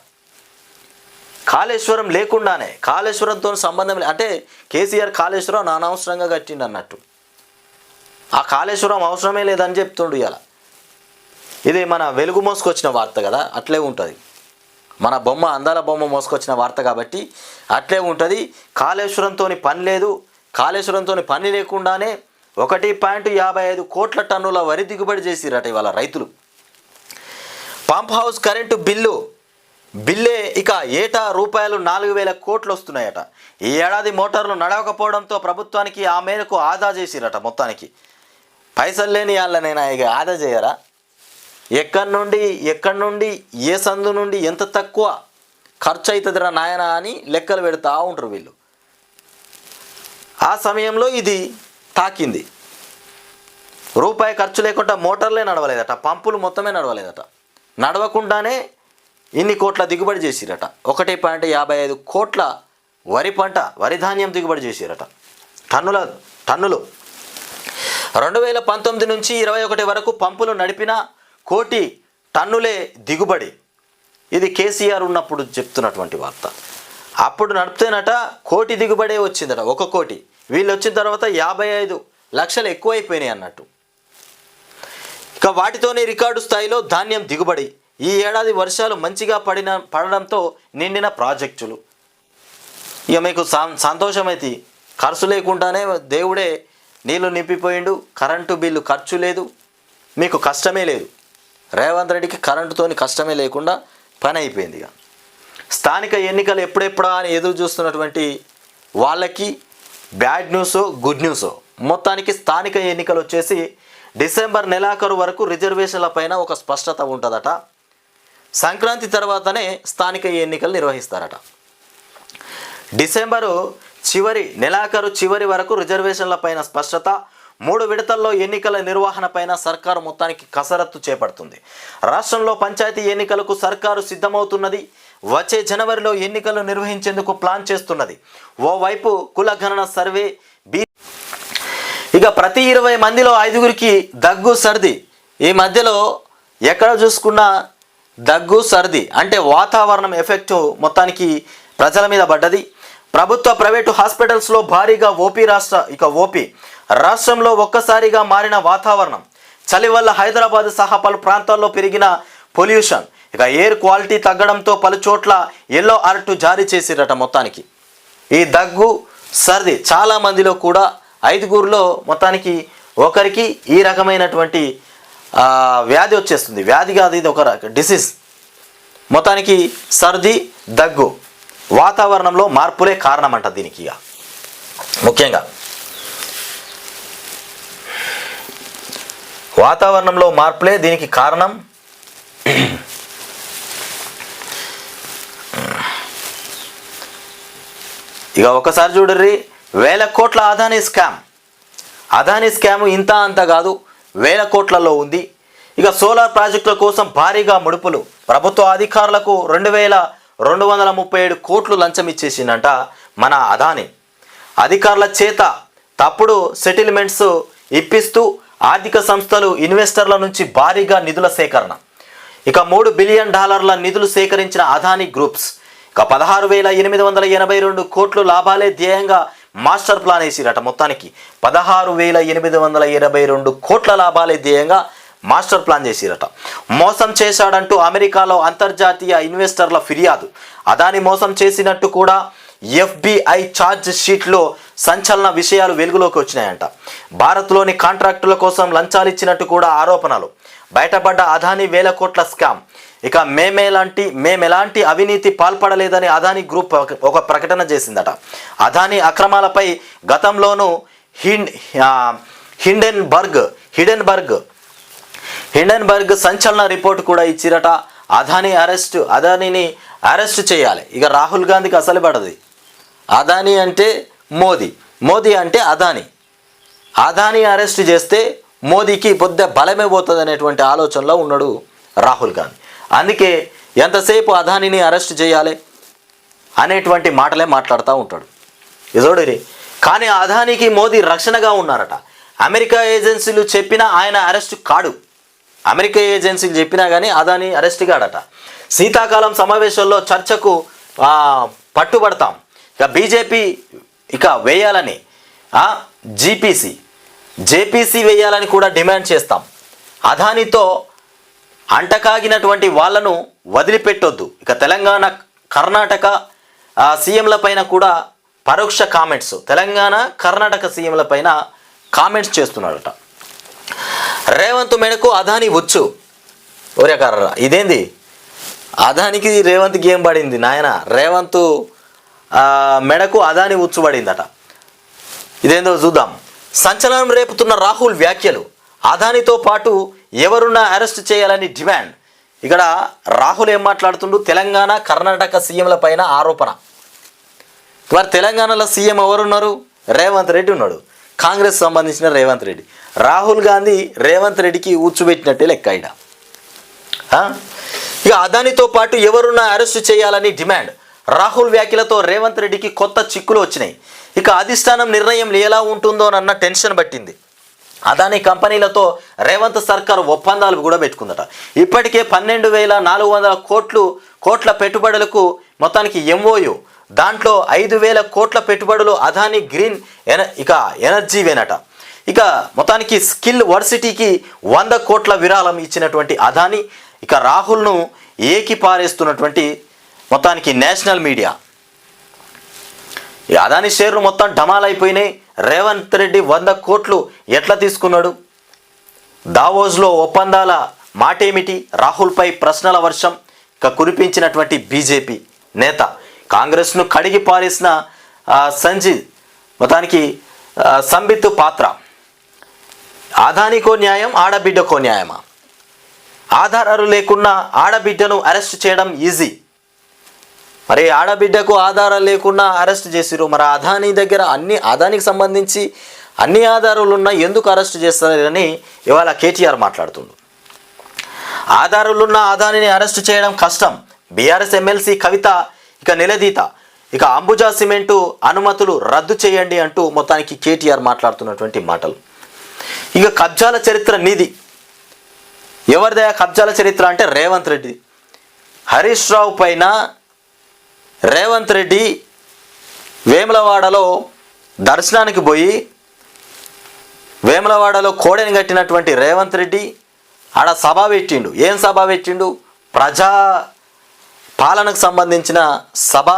కాళేశ్వరం లేకుండానే, కాళేశ్వరంతో సంబంధం అంటే కేసీఆర్ కాళేశ్వరం అనవసరంగా కట్టిండు అన్నట్టు. ఆ కాళేశ్వరం అవసరమే లేదని చెప్తుండు ఇవాళ. ఇది మన వెలుగు మోసుకొచ్చిన వార్త కదా, అట్లే ఉంటుంది. మన అందాల బొమ్మ మోసుకొచ్చిన వార్త కాబట్టి అట్లే ఉంటుంది. కాళేశ్వరంతో పని లేదు. కాళేశ్వరంతో పని లేకుండానే 1.55 కోట్ల టన్నుల వరి దిగుబడి చేసిరట ఇవాళ రైతులు. పంప్ హౌస్ కరెంటు బిల్లే ఇక ఏటా రూపాయలు 4,000 కోట్లు వస్తున్నాయట. ఈ ఏడాది మోటార్లు నడవకపోవడంతో ప్రభుత్వానికి ఆ మేరకు ఆదా చేసిరట మొత్తానికి. పైసలు లేని వాళ్ళనైనా ఇక ఆదా చేయరా? ఎక్కడి నుండి ఏ సందు నుండి ఎంత తక్కువ ఖర్చు అవుతుందిరా నాయన అని లెక్కలు పెడతా ఉంటారు వీళ్ళు. ఆ సమయంలో ఇది తాకింది. రూపాయి ఖర్చు లేకుండా మోటార్లే నడవలేదట, పంపులు మొత్తమే నడవలేదట. నడవకుండానే ఇన్ని కోట్ల దిగుబడి చేసిరట. 1.55 కోట్ల వరి ధాన్యం దిగుబడి చేసిరట. టన్నులు 2019 నుంచి 21 వరకు పంపులు నడిపిన 1 కోటి టన్నులే దిగుబడి. ఇది కేసీఆర్ ఉన్నప్పుడు చెప్తున్నటువంటి వార్త. అప్పుడు నడిపితేనట 1 కోటి దిగుబడే వచ్చిందట, 1 కోటి. వీళ్ళు వచ్చిన తర్వాత 55 లక్షలు ఎక్కువైపోయినాయి అన్నట్టు. ఇక వాటితోనే రికార్డు స్థాయిలో ధాన్యం దిగుబడి. ఈ ఏడాది వర్షాలు మంచిగా పడడంతో నిండిన ప్రాజెక్టులు. ఇక మీకు సంతోషమైతే ఖర్చు లేకుండానే దేవుడే నీళ్లు నింపిపోయిండు. కరెంటు బిల్లు ఖర్చు లేదు, మీకు కష్టమే లేదు. రేవంత్ రెడ్డికి కరెంటుతోని కష్టమే లేకుండా పని అయిపోయింది. ఇక స్థానిక ఎన్నికలు ఎప్పుడెప్పుడా అని ఎదురు చూస్తున్నటువంటి వాళ్ళకి బ్యాడ్ న్యూసో గుడ్ న్యూసో. మొత్తానికి స్థానిక ఎన్నికలు వచ్చేసి డిసెంబర్ నెలాఖరు వరకు రిజర్వేషన్ల పైన ఒక స్పష్టత ఉంటుందట. సంక్రాంతి తర్వాతనే స్థానిక ఎన్నికలు నిర్వహిస్తారట. డిసెంబరు నెలాఖరు చివరి వరకు రిజర్వేషన్ల పైన స్పష్టత. 3 విడతల్లో ఎన్నికల నిర్వహణపైన సర్కారు మొత్తానికి కసరత్తు చేపడుతుంది. రాష్ట్రంలో పంచాయతీ ఎన్నికలకు సర్కారు సిద్ధమవుతున్నది. వచ్చే జనవరిలో ఎన్నికలు నిర్వహించేందుకు ప్లాన్ చేస్తున్నది. ఓవైపు కులగణన సర్వే ఇక ప్రతి 20 మందిలో 5గురికి దగ్గు సర్ది. ఈ మధ్యలో ఎక్కడ చూసుకున్నా దగ్గు సర్ది అంటే వాతావరణం ఎఫెక్ట్ మొత్తానికి ప్రజల మీద పడ్డది. ప్రభుత్వ ప్రైవేటు హాస్పిటల్స్లో భారీగా ఓపీ రాష్ట్రంలో ఒక్కసారిగా మారిన వాతావరణం. చలి వల్ల హైదరాబాద్ సహా పలు ప్రాంతాల్లో పెరిగిన పొల్యూషన్. ఇక ఎయిర్ క్వాలిటీ తగ్గడంతో పలు చోట్ల ఎల్లో అలర్ట్ జారీ చేసిరట. మొత్తానికి ఈ దగ్గు సర్ది చాలా మందిలో కూడా 5గురిలో మొత్తానికి ఒకరికి ఈ రకమైనటువంటి వ్యాధి వచ్చేస్తుంది. వ్యాధి కాదు, ఇది ఒక డిసీజ్. మొత్తానికి సర్ది దగ్గు వాతావరణంలో మార్పులే కారణమంట దీనికి. ఇక ముఖ్యంగా వాతావరణంలో మార్పులే దీనికి కారణం. ఇక ఒకసారి చూడర్రి, 1000 కోట్ల అదానీ స్కామ్ ఇంత అంత కాదు, 1000 కోట్లలో ఉంది. ఇక సోలార్ ప్రాజెక్టుల కోసం భారీగా ముడుపులు. ప్రభుత్వ అధికారులకు 2237 కోట్లు లంచం ఇచ్చేసిందంట మన అదానీ. అధికారుల చేత తప్పుడు సెటిల్మెంట్స్ ఇప్పిస్తూ ఆర్థిక సంస్థలు ఇన్వెస్టర్ల నుంచి భారీగా నిధుల సేకరణ. ఇక $3 బిలియన్ నిధులు సేకరించిన అదానీ గ్రూప్స్. ఇక 16,882 కోట్లు లాభాలే ధ్యేయంగా మాస్టర్ ప్లాన్ వేసిరట. మొత్తానికి 16,882 కోట్ల లాభాలే ధ్యేయంగా మాస్టర్ ప్లాన్ చేసిరట. మోసం చేశాడంటూ అమెరికాలో అంతర్జాతీయ ఇన్వెస్టర్ల ఫిర్యాదు. అదాని మోసం చేసినట్టు కూడా FBI ఛార్జ్ షీట్లో సంచలన విషయాలు వెలుగులోకి వచ్చినాయంట. భారత్లోని కాంట్రాక్టుల కోసం లంచాలు ఇచ్చినట్టు కూడా ఆరోపణలు. బయటపడ్డ అదాని 1000 కోట్ల స్కామ్. ఇక మేమెలాంటి అవినీతి పాల్పడలేదని అదానీ గ్రూప్ ఒక ప్రకటన చేసిందట. అదానీ అక్రమాలపై గతంలోనూ హిడెన్బర్గ్ సంచలన రిపోర్ట్ కూడా ఇచ్చిరట. అదానీని అరెస్ట్ చేయాలి. ఇక రాహుల్ గాంధీకి అసలు పడది. అదానీ అంటే మోదీ అంటే అదానీ అరెస్ట్ చేస్తే మోదీకి పొద్దు బలమే పోతుంది అనేటువంటి ఆలోచనలో ఉన్నాడు రాహుల్ గాంధీ. అందుకే ఎంతసేపు అదానీని అరెస్ట్ చేయాలి అనేటువంటి మాటలే మాట్లాడుతూ ఉంటాడు. ఇదోడిరి కానీ అదానీకి మోదీ రక్షణగా ఉన్నారట. అమెరికా ఏజెన్సీలు చెప్పినా ఆయన అరెస్ట్ కాడు. అమెరికా ఏజెన్సీలు చెప్పినా కానీ అదానీ అరెస్ట్ కాడట. శీతాకాలం సమావేశంలో చర్చకు పట్టుబడతాం. ఇక బీజేపీ వేయాలని జేపీసీ వేయాలని కూడా డిమాండ్ చేస్తాం. అదానీతో అంటకాగినటువంటి వాళ్లను వదిలిపెట్టొద్దు. ఇక తెలంగాణ కర్ణాటక సీఎంల పైన కూడా పరోక్ష కామెంట్స్. తెలంగాణ కర్ణాటక సీఎంల పైన కామెంట్స్ చేస్తున్నాడట. రేవంత్ మెడకు అదానీ వచ్చు. ఒరే కర్ర ఇదేంది? అదానికి రేవంత్కి ఏం పడింది నాయన? రేవంత్ మెడకు అదానీ ఉచ్చు పడిందట. ఇదేందో చూద్దాం. సంచలనం రేపుతున్న రాహుల్ వ్యాఖ్యలు. అదానీతో పాటు ఎవరున్నా అరెస్ట్ చేయాలని డిమాండ్. ఇక్కడ రాహుల్ ఏం మాట్లాడుతుండు? తెలంగాణ కర్ణాటక సీఎంల పైన ఆరోపణ. మరి తెలంగాణలో సీఎం ఎవరున్నారు? రేవంత్ రెడ్డి ఉన్నాడు. కాంగ్రెస్ సంబంధించిన రేవంత్ రెడ్డి. రాహుల్ గాంధీ రేవంత్ రెడ్డికి ఊడ్చిపెట్టినట్టే లెక్క. ఇక అదానీతో పాటు ఎవరున్నా అరెస్ట్ చేయాలని డిమాండ్. రాహుల్ వ్యాఖ్యలతో రేవంత్ రెడ్డికి కొత్త చిక్కులు వచ్చినాయి. ఇక అధిష్టానం నిర్ణయం ఎలా ఉంటుందోనన్న టెన్షన్ పట్టింది. అదానీ కంపెనీలతో రేవంత్ సర్కార్ ఒప్పందాలు కూడా పెట్టుకుందట. ఇప్పటికే 12,400 కోట్ల పెట్టుబడులకు మొత్తానికి MOU. దాంట్లో 5,000 కోట్ల పెట్టుబడులు అదానీ గ్రీన్ ఎనర్జీ వేనట. ఇక మొత్తానికి స్కిల్ వర్సిటీకి 100 కోట్ల విరాళం ఇచ్చినటువంటి అదానీ ఇక రాహుల్ను ఏకిపారేస్తున్నటువంటి మొత్తానికి నేషనల్ మీడియా. ఈ అదానీ షేర్లు మొత్తం డమాలైపోయినాయి. రేవంత్ రెడ్డి 100 కోట్లు ఎట్లా తీసుకున్నాడు? దావోస్లో ఒప్పందాల మాటేమిటి? రాహుల్పై ప్రశ్నల వర్షం ఇక కురిపించినటువంటి బీజేపీ నేత. కాంగ్రెస్ను కడిగి పారేసిన సంజీవ్ మొత్తానికి సంబిత్ పాత్ర. అదానీకో న్యాయం, ఆడబిడ్డకో న్యాయమా? ఆధారాలు లేకున్నా ఆడబిడ్డను అరెస్ట్ చేయడం ఈజీ. మరి ఆడబిడ్డకు ఆధారాలు లేకుండా అరెస్ట్ చేసిరు. మరి అదానీ దగ్గర అదానికి సంబంధించి అన్ని ఆధారాలున్నా ఎందుకు అరెస్ట్ చేస్తారని ఇవాళ కేటీఆర్ మాట్లాడుతుండు. ఆధారాలున్న అదానిని అరెస్ట్ చేయడం కష్టం. బీఆర్ఎస్ ఎమ్మెల్సీ కవిత ఇక నిలదీత. ఇక అంబుజా సిమెంటు అనుమతులు రద్దు చేయండి అంటూ మొత్తానికి కేటీఆర్ మాట్లాడుతున్నటువంటి మాటలు. ఇక కబ్జాల చరిత్ర నీది. ఎవరిదే కబ్జాల చరిత్ర అంటే రేవంత్ రెడ్డి. హరీష్ రావు పైన రేవంత్ రెడ్డి వేములవాడలో దర్శనానికి పోయి వేములవాడలో కోడెని కట్టినటువంటి రేవంత్ రెడ్డి ఆడ సభ పెట్టిండు. ఏం సభ పెట్టిండు? ప్రజా పాలనకు సంబంధించిన సభ,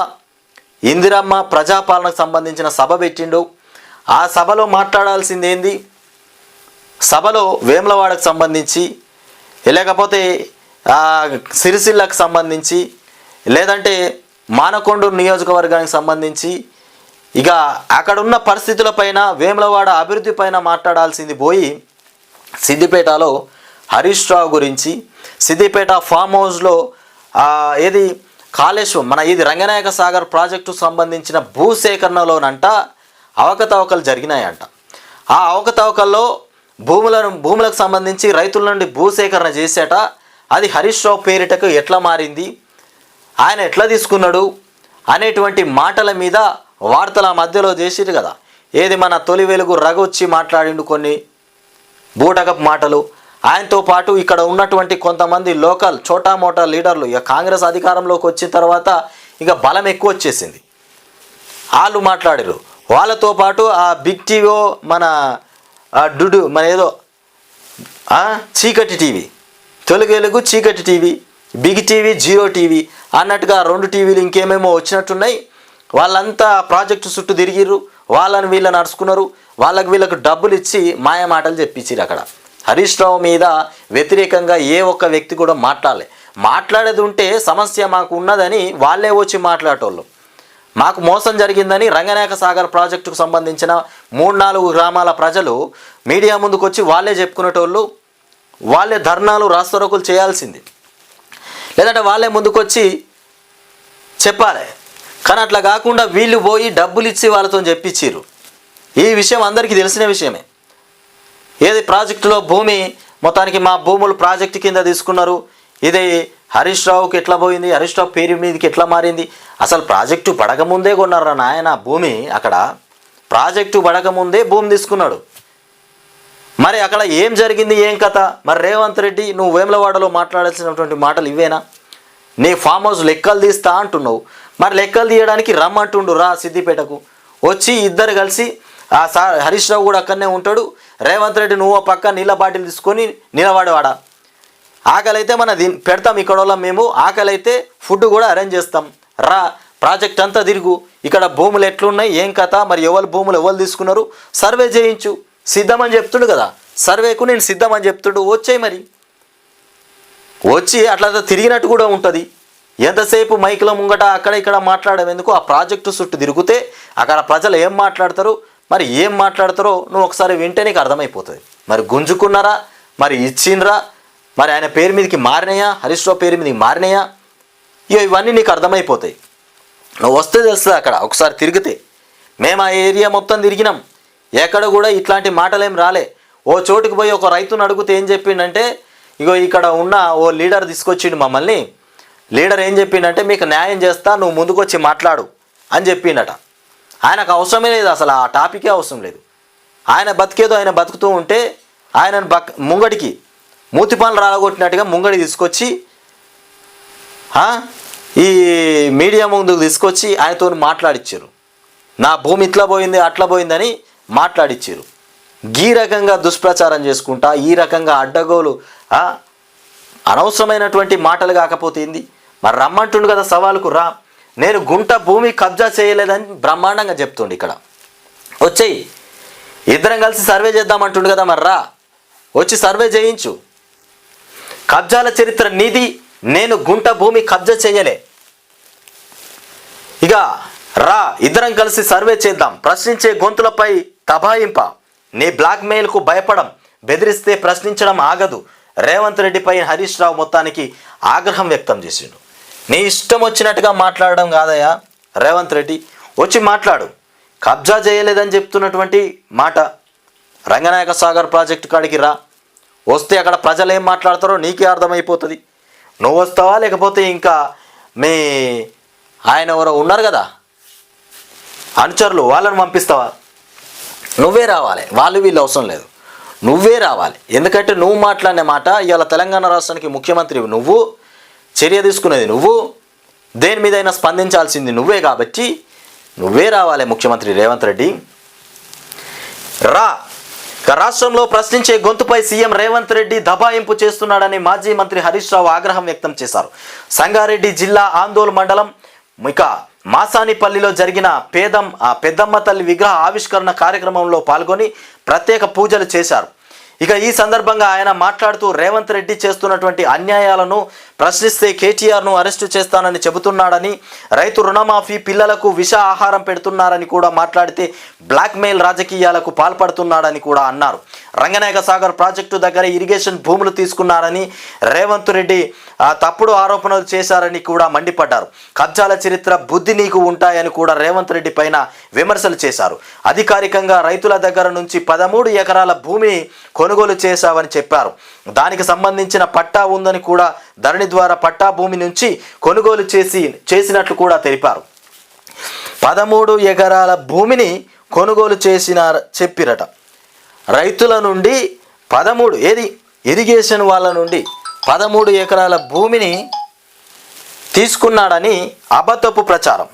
ఇందిరమ్మ ప్రజాపాలనకు సంబంధించిన సభ పెట్టిండు. ఆ సభలో మాట్లాడాల్సింది ఏంది? సభలో వేములవాడకు సంబంధించి, లేకపోతే సిరిసిల్లకు సంబంధించి, లేదంటే మానకొండూరు నియోజకవర్గానికి సంబంధించి, ఇక అక్కడున్న పరిస్థితులపైన వేములవాడ అభివృద్ధి పైన మాట్లాడాల్సింది పోయి సిద్దిపేటలో హరీష్ రావు గురించి, సిద్దిపేట ఫామ్ హౌస్లో ఏది కాళేశ్వరం మన ఇది రంగనాయక సాగర్ ప్రాజెక్టుకు సంబంధించిన భూసేకరణలోనంట అవకతవకలు జరిగినాయంట. ఆ అవకతవకల్లో భూములకు సంబంధించి రైతుల నుండి భూసేకరణ చేసేట. అది హరీష్ రావు పేరిటకు ఎట్లా మారింది, ఆయన ఎట్లా తీసుకున్నాడు అనేటువంటి మాటల మీద వార్తల మధ్యలో చేసిరు కదా. ఏది మన తొలి వెలుగు రగొచ్చి మాట్లాడిండు కొన్ని బూటకపు మాటలు. ఆయనతో పాటు ఇక్కడ ఉన్నటువంటి కొంతమంది లోకల్ చోటా మోటా లీడర్లు, ఇక కాంగ్రెస్ అధికారంలోకి వచ్చిన తర్వాత ఇక బలం ఎక్కువ వచ్చేసింది, వాళ్ళు మాట్లాడారు. వాళ్ళతో పాటు ఆ బిగ్ టీవీ మన మన ఏదో చీకటి టీవీ, తొలి వెలుగు చీకటి TV, big TV zero TV అన్నట్టుగా 2 టీవీలు ఇంకేమేమో వచ్చినట్టున్నాయి. వాళ్ళంతా ప్రాజెక్టు చుట్టూ తిరిగిర్రు, వాళ్ళని వీళ్ళని నడుచుకున్నారు. వీళ్ళకు డబ్బులు ఇచ్చి మాయ మాటలు చెప్పించారు. అక్కడ హరీష్ రావు మీద వ్యతిరేకంగా ఏ ఒక్క వ్యక్తి కూడా మాట్లాడేది ఉంటే సమస్య మాకు ఉన్నదని వాళ్ళే వచ్చి మాట్లాడేటోళ్ళు. మాకు మోసం జరిగిందని రంగనాయక సాగర్ ప్రాజెక్టుకు సంబంధించిన 3-4 గ్రామాల ప్రజలు మీడియా ముందుకు వచ్చి వాళ్ళే చెప్పుకునేటోళ్ళు. వాళ్ళే ధర్నాలు రాస్తారోకులు చేయాల్సింది, లేదంటే వాళ్ళే ముందుకొచ్చి చెప్పాలి. కానీ అట్లా కాకుండా వీళ్ళు పోయి డబ్బులు ఇచ్చి వాళ్ళతో చెప్పించారు. ఈ విషయం అందరికీ తెలిసిన విషయమే. ఏది ప్రాజెక్టులో భూమి మొత్తానికి మా భూములు ప్రాజెక్టు కింద తీసుకున్నారు, ఇది హరీష్ రావుకి ఎట్లా పోయింది, హరీష్ రావు పేరు మీదకి ఎట్లా మారింది? అసలు ప్రాజెక్టు పడకముందే కొన్నారా నాయన భూమి? అక్కడ ప్రాజెక్టు పడకముందే భూమి తీసుకున్నాడు. మరి అక్కడ ఏం జరిగింది, ఏం కథ? మరి రేవంత్ రెడ్డి నువ్వు వేములవాడలో మాట్లాడాల్సినటువంటి మాటలు ఇవేనా? నీ ఫామ్ హౌస్ లెక్కలు తీస్తా అంటున్నావు. మరి లెక్కలు తీయడానికి రమ్మంటుండు రా సిద్దిపేటకు. వచ్చి ఇద్దరు కలిసి హరీష్ రావు కూడా అక్కడనే ఉంటాడు, రేవంత్ రెడ్డి నువ్వు పక్క నీళ్ళ బాటిల్ తీసుకొని నిలబడేవాడా. ఆకలి అయితే మన పెడతాం ఇక్కడ వాళ్ళం మేము, ఆకలి అయితే ఫుడ్ కూడా అరేంజ్ చేస్తాం రా, ప్రాజెక్ట్ అంతా తిరుగు, ఇక్కడ భూములు ఎట్లున్నాయి ఏం కథ, మరి ఎవరు భూములు ఎవరు తీసుకున్నారు సర్వే చేయించు. సిద్ధమని చెప్తుండు కదా, సర్వేకు నేను సిద్ధమని చెప్తుండు. వచ్చాయి మరి వచ్చి అట్లా తిరిగినట్టు కూడా ఉంటుంది. ఎంతసేపు మైకుల ముంగట అక్కడ ఇక్కడ మాట్లాడడం ఎందుకు? ఆ ప్రాజెక్టు చుట్టూ తిరిగితే అక్కడ ప్రజలు ఏం మాట్లాడతారు, మరి ఏం మాట్లాడతారో నువ్వు ఒకసారి వింటే నీకు అర్థమైపోతుంది. మరి గుంజుకున్నారా, మరి ఇచ్చిండ్రా, మరి ఆయన పేరు మీదకి మారినాయా, హరీష్ రావు పేరు మీదకి మారినాయా, ఇవన్నీ నీకు అర్థమైపోతాయి. నువ్వు వస్తే తెలుస్తుంది అక్కడ ఒకసారి తిరిగితే. మేము ఆ ఏరియా మొత్తం తిరిగినాం, ఎక్కడ కూడా ఇట్లాంటి మాటలేం రాలే. ఓ చోటుకు పోయి ఒక రైతుని అడిగితే ఏం చెప్పిండంటే, ఇగో ఇక్కడ ఉన్న ఓ లీడర్ తీసుకొచ్చిండు మమ్మల్ని. లీడర్ ఏం చెప్పిండంటే మీకు న్యాయం చేస్తా, నువ్వు ముందుకొచ్చి మాట్లాడు అని చెప్పిండట. ఆయనకు అవసరమే లేదు, అసలు ఆ టాపికే అవసరం లేదు. ఆయన బతికేదో ఆయన బతుకుతూ ఉంటే ఆయనను ముంగడికి మూతి పనులు రాలగొట్టినట్టుగా ముంగడి తీసుకొచ్చి ఈ మీడియా ముందుకు తీసుకొచ్చి ఆయనతో మాట్లాడిచ్చారు. నా భూమి ఇట్లా పోయింది అట్లా పోయిందని మాట్లాడిచ్చారు. ఈ రకంగా దుష్ప్రచారం చేసుకుంటా, ఈ రకంగా అడ్డగోలు అనవసరమైనటువంటి మాటలు కాకపోతే ఏంది? మరి రమ్మంటుండు కదా సవాలుకు రా, నేను గుంట భూమి కబ్జా చేయలేదని బ్రహ్మాండంగా చెప్తుండు. ఇక్కడ వచ్చేయి ఇద్దరం కలిసి సర్వే చేద్దామంటుండు కదా, మరి రా వచ్చి సర్వే చేయించు. కబ్జాల చరిత్ర నీది, నేను గుంట భూమి కబ్జా చేయలే. ఇక రా ఇద్దరం కలిసి సర్వే చేద్దాం. ప్రశ్నించే గొంతులపై తబాయింప, నీ బ్లాక్మెయిల్కు భయపడం, బెదిరిస్తే ప్రశ్నించడం ఆగదు. రేవంత్ రెడ్డిపై హరీష్ రావు మొత్తానికి ఆగ్రహం వ్యక్తం చేసిండు. నీ ఇష్టం వచ్చినట్టుగా మాట్లాడడం కాదయా రేవంత్ రెడ్డి, వచ్చి మాట్లాడు. కబ్జా చేయలేదని చెప్తున్నటువంటి మాట రంగనాయక సాగర్ ప్రాజెక్టు కాడికి రా, వస్తే అక్కడ ప్రజలు ఏం మాట్లాడతారో నీకే అర్థమైపోతుంది. నువ్వు వస్తావా లేకపోతే ఇంకా మీ ఆయన ఎవరో ఉన్నారు కదా అనుచరులు, వాళ్ళని పంపిస్తావా? నువ్వే రావాలి, వాళ్ళు వీళ్ళు అవసరం లేదు, నువ్వే రావాలి. ఎందుకంటే నువ్వు మాట్లాడిన మాట ఇవాళ తెలంగాణ రాష్ట్రానికి ముఖ్యమంత్రి నువ్వు, చర్య తీసుకునేది నువ్వు, దేని మీదైనా స్పందించాల్సింది నువ్వే, కాబట్టి నువ్వే రావాలి ముఖ్యమంత్రి రేవంత్ రెడ్డి రా. రాష్ట్రంలో ప్రశ్నించే గొంతుపై సీఎం రేవంత్ రెడ్డి దబాయింపు చేస్తున్నాడని మాజీ మంత్రి హరీష్ రావు ఆగ్రహం వ్యక్తం చేశారు. సంగారెడ్డి జిల్లా ఆందోళన మండలం మాసానిపల్లిలో జరిగిన పెద్దమ్మ తల్లి విగ్రహ ఆవిష్కరణ కార్యక్రమంలో పాల్గొని ప్రత్యేక పూజలు చేశారు. ఈ సందర్భంగా ఆయన మాట్లాడుతూ రేవంత్ రెడ్డి చేస్తున్నటువంటి అన్యాయాలను ప్రశ్నిస్తే కేటీఆర్ను అరెస్టు చేస్తానని చెబుతున్నాడని, రైతు రుణమాఫీ, పిల్లలకు విష ఆహారం పెడుతున్నారని కూడా మాట్లాడితే బ్లాక్మెయిల్ రాజకీయాలకు పాల్పడుతున్నాడని కూడా అన్నారు. రంగనాయక సాగర్ ప్రాజెక్టు దగ్గర ఇరిగేషన్ భూములు తీసుకున్నారని రేవంత్ రెడ్డి తప్పుడు ఆరోపణలు చేశారని కూడా మండిపడ్డారు. కబ్జాల చరిత్ర, బుద్ధి నీకు ఉంటాయని కూడా రేవంత్ రెడ్డి పైన విమర్శలు చేశారు. అధికారికంగా రైతుల దగ్గర నుంచి 13 ఎకరాల భూమిని కొనుగోలు చేశావని చెప్పారు. దానికి సంబంధించిన పట్టా ఉందని కూడా ధరణి ద్వారా పట్టా భూమి నుంచి కొనుగోలు చేసినట్లు కూడా తెలిపారు. 13 ఎకరాల భూమిని కొనుగోలు చెప్పిరట. రైతుల నుండి 13 ఇరిగేషన్ వాళ్ళ నుండి 13 ఎకరాల భూమిని తీసుకున్నాడని అబద్ధపు ప్రచారం.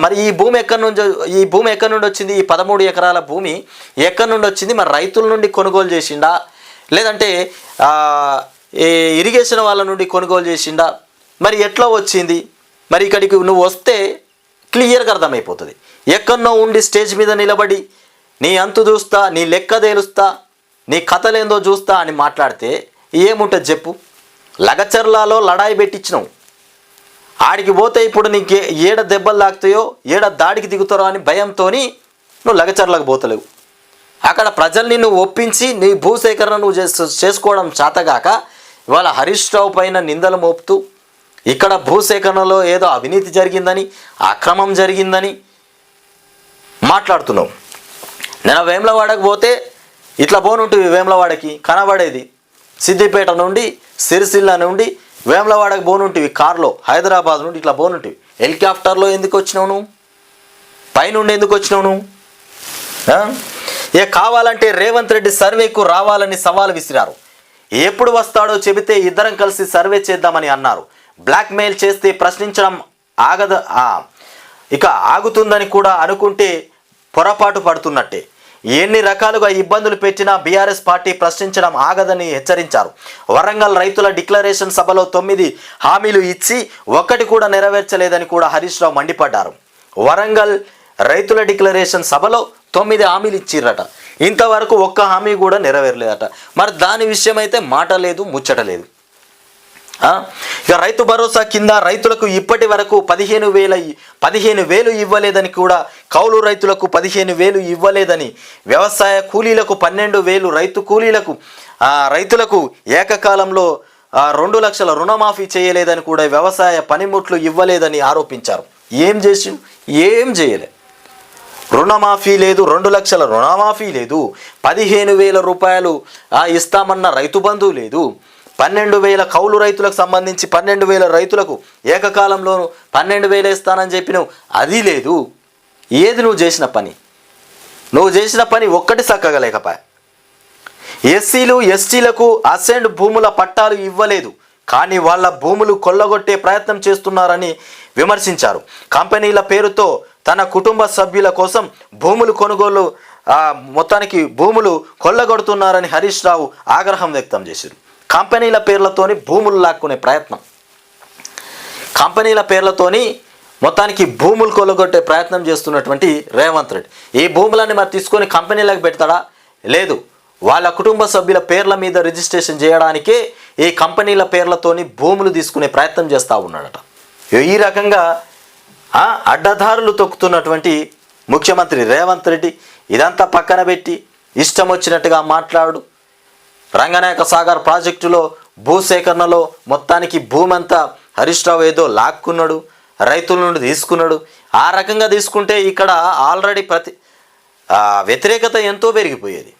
మరి ఈ భూమి ఎక్కడి నుండి వచ్చింది? ఈ 13 ఎకరాల భూమి ఎక్కడి నుండి వచ్చింది? మరి రైతుల నుండి కొనుగోలు చేసిండా, లేదంటే ఇరిగేషన్ వాళ్ళ నుండి కొనుగోలు చేసిండా? మరి ఎట్లా వచ్చింది? మరి ఇక్కడికి నువ్వు వస్తే క్లియర్గా అర్థమైపోతుంది. ఎక్కడో ఉండి స్టేజ్ మీద నిలబడి నీ అంతు చూస్తా, నీ లెక్క తేలుస్తా, నీ కథలేందో చూస్తా అని మాట్లాడితే ఏముంటుంది చెప్పు? లగచర్లలో లడాయి పెట్టించినావు. ఆడికి పోతే ఇప్పుడు నీకు ఏడ దెబ్బలు తాకుతాయో, ఏడ దాడికి దిగుతారో అని భయంతో నువ్వు లగచర్లకు పోతలేవు. అక్కడ ప్రజల్ని నువ్వు ఒప్పించి నీ భూసేకరణ నువ్వు చేసుకోవడం చేతగాక ఇవాళ హరీష్ రావు పైన నిందలు మోపుతూ ఇక్కడ భూసేకరణలో ఏదో అవినీతి జరిగిందని, అక్రమం జరిగిందని మాట్లాడుతున్నావు. నేను వేములవాడకు పోతే ఇట్లా పోనుంటివి, వేములవాడకి కనబడేది సిద్దిపేట నుండి, సిరిసిల్ల నుండి వేములవాడకు పోనుంటివి కారులో, హైదరాబాద్ నుండి ఇట్లా పోనుంటివి. హెలికాప్టర్లో ఎందుకు వచ్చినావు నువ్వు? పైనుండి ఎందుకు వచ్చినావు నువ్వు? కావాలంటే రేవంత్ రెడ్డి సర్వేకు రావాలని సవాల్ విసిరారు. ఎప్పుడు వస్తాడో చెబితే ఇద్దరం కలిసి సర్వే చేద్దామని అన్నారు. బ్లాక్మెయిల్ చేస్తే ప్రశ్నించడం ఆగుతుందని కూడా అనుకుంటే పొరపాటు పడుతున్నట్టే. ఎన్ని రకాలుగా ఇబ్బందులు పెట్టినా బీఆర్ఎస్ పార్టీ ప్రశ్నించడం ఆగదని హెచ్చరించారు. వరంగల్ రైతుల డిక్లరేషన్ సభలో 9 హామీలు ఇచ్చి 1 కూడా నెరవేర్చలేదని కూడా హరీష్ రావు మండిపడ్డారు. వరంగల్ రైతుల డిక్లరేషన్ సభలో 9 హామీలు ఇచ్చిర్రట, ఇంతవరకు 1 హామీ కూడా నెరవేరలేదట. మరి దాని విషయం అయితే మాట లేదు, ముచ్చట లేదు. రైతు భరోసా కింద రైతులకు ఇప్పటి వరకు 15,000 ఇవ్వలేదని కూడా, కౌలు రైతులకు 15,000 ఇవ్వలేదని, వ్యవసాయ కూలీలకు 12,000, రైతులకు ఏకకాలంలో 2 లక్షల రుణమాఫీ చేయలేదని కూడా, వ్యవసాయ పనిముట్లు ఇవ్వలేదని ఆరోపించారు. ఏం చేసి? ఏం చేయలే. రుణమాఫీ లేదు, 2 లక్షల రుణమాఫీ లేదు, 15,000 రూపాయలు ఇస్తామన్న రైతు బంధు లేదు, 12,000 కౌలు రైతులకు సంబంధించి 12,000 రైతులకు ఏకకాలంలో 12,000 ఇస్తానని చెప్పినావు, అది లేదు. ఏది నువ్వు చేసిన పని? నువ్వు చేసిన పని ఒక్కటి చక్కగా లేకపోయా. ఎస్సీలు ఎస్టీలకు అసెండ్ భూముల పట్టాలు ఇవ్వలేదు, కానీ వాళ్ళ భూములు కొల్లగొట్టే ప్రయత్నం చేస్తున్నారని విమర్శించారు. కంపెనీల పేరుతో తన కుటుంబ సభ్యుల కోసం భూములు కొనుగోలు మొత్తానికి భూములు కొల్లగొడుతున్నారని హరీష్ రావు ఆగ్రహం వ్యక్తం చేశారు. కంపెనీల పేర్లతోని భూములు లాక్కునే ప్రయత్నం, కంపెనీల పేర్లతోని మొత్తానికి భూములు కొల్లగొట్టే ప్రయత్నం చేస్తున్నటువంటి రేవంత్ రెడ్డి ఈ భూములన్నీ మరి తీసుకొని కంపెనీలకు పెడతాడా? లేదు. వాళ్ళ కుటుంబ సభ్యుల పేర్ల మీద రిజిస్ట్రేషన్ చేయడానికే ఈ కంపెనీల పేర్లతోని భూములు తీసుకునే ప్రయత్నం చేస్తూ ఉన్నాడట. ఈ రకంగా అడ్డదారులు తొక్కుతున్నటువంటి ముఖ్యమంత్రి రేవంత్ రెడ్డి ఇదంతా పక్కన పెట్టి ఇష్టం వచ్చినట్టుగా మాట్లాడు. రంగనాయక సాగర్ ప్రాజెక్టులో భూసేకరణలో మొత్తానికి భూమి అంతా హరీష్ రావు ఏదో లాక్కున్నాడు, రైతుల నుండి తీసుకున్నాడు. ఆ రకంగా తీసుకుంటే ఇక్కడ ఆల్రెడీ వ్యతిరేకత ఎంతో పెరిగిపోయేది.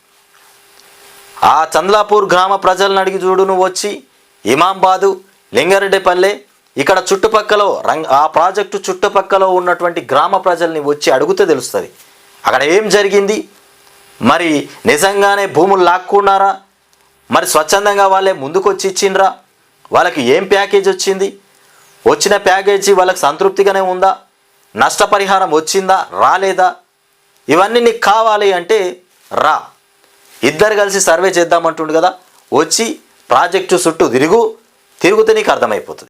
ఆ చంద్లాపూర్ గ్రామ ప్రజలను అడిగి చూడు నువ్వు వచ్చి, ఇమాంబాదు, లింగారెడ్డిపల్లె, ఇక్కడ చుట్టుపక్కల ఆ ప్రాజెక్టు చుట్టుపక్కల ఉన్నటువంటి గ్రామ ప్రజల్ని వచ్చి అడిగితే తెలుస్తుంది అక్కడ ఏం జరిగింది. మరి నిజంగానే భూములు లాక్కున్నారా, మరి స్వచ్ఛందంగా వాళ్ళే ముందుకు వచ్చి ఇచ్చిండ్రా, వాళ్ళకి ఏం ప్యాకేజ్ వచ్చింది, వచ్చిన ప్యాకేజీ వాళ్ళకి సంతృప్తిగానే ఉందా, నష్టపరిహారం వచ్చిందా రాలేదా, ఇవన్నీ నీకు కావాలి అంటే రా, ఇద్దరు కలిసి సర్వే చేద్దామంటుండు కదా, వచ్చి ప్రాజెక్టు చుట్టూ తిరిగితే నీకు అర్థమైపోతుంది.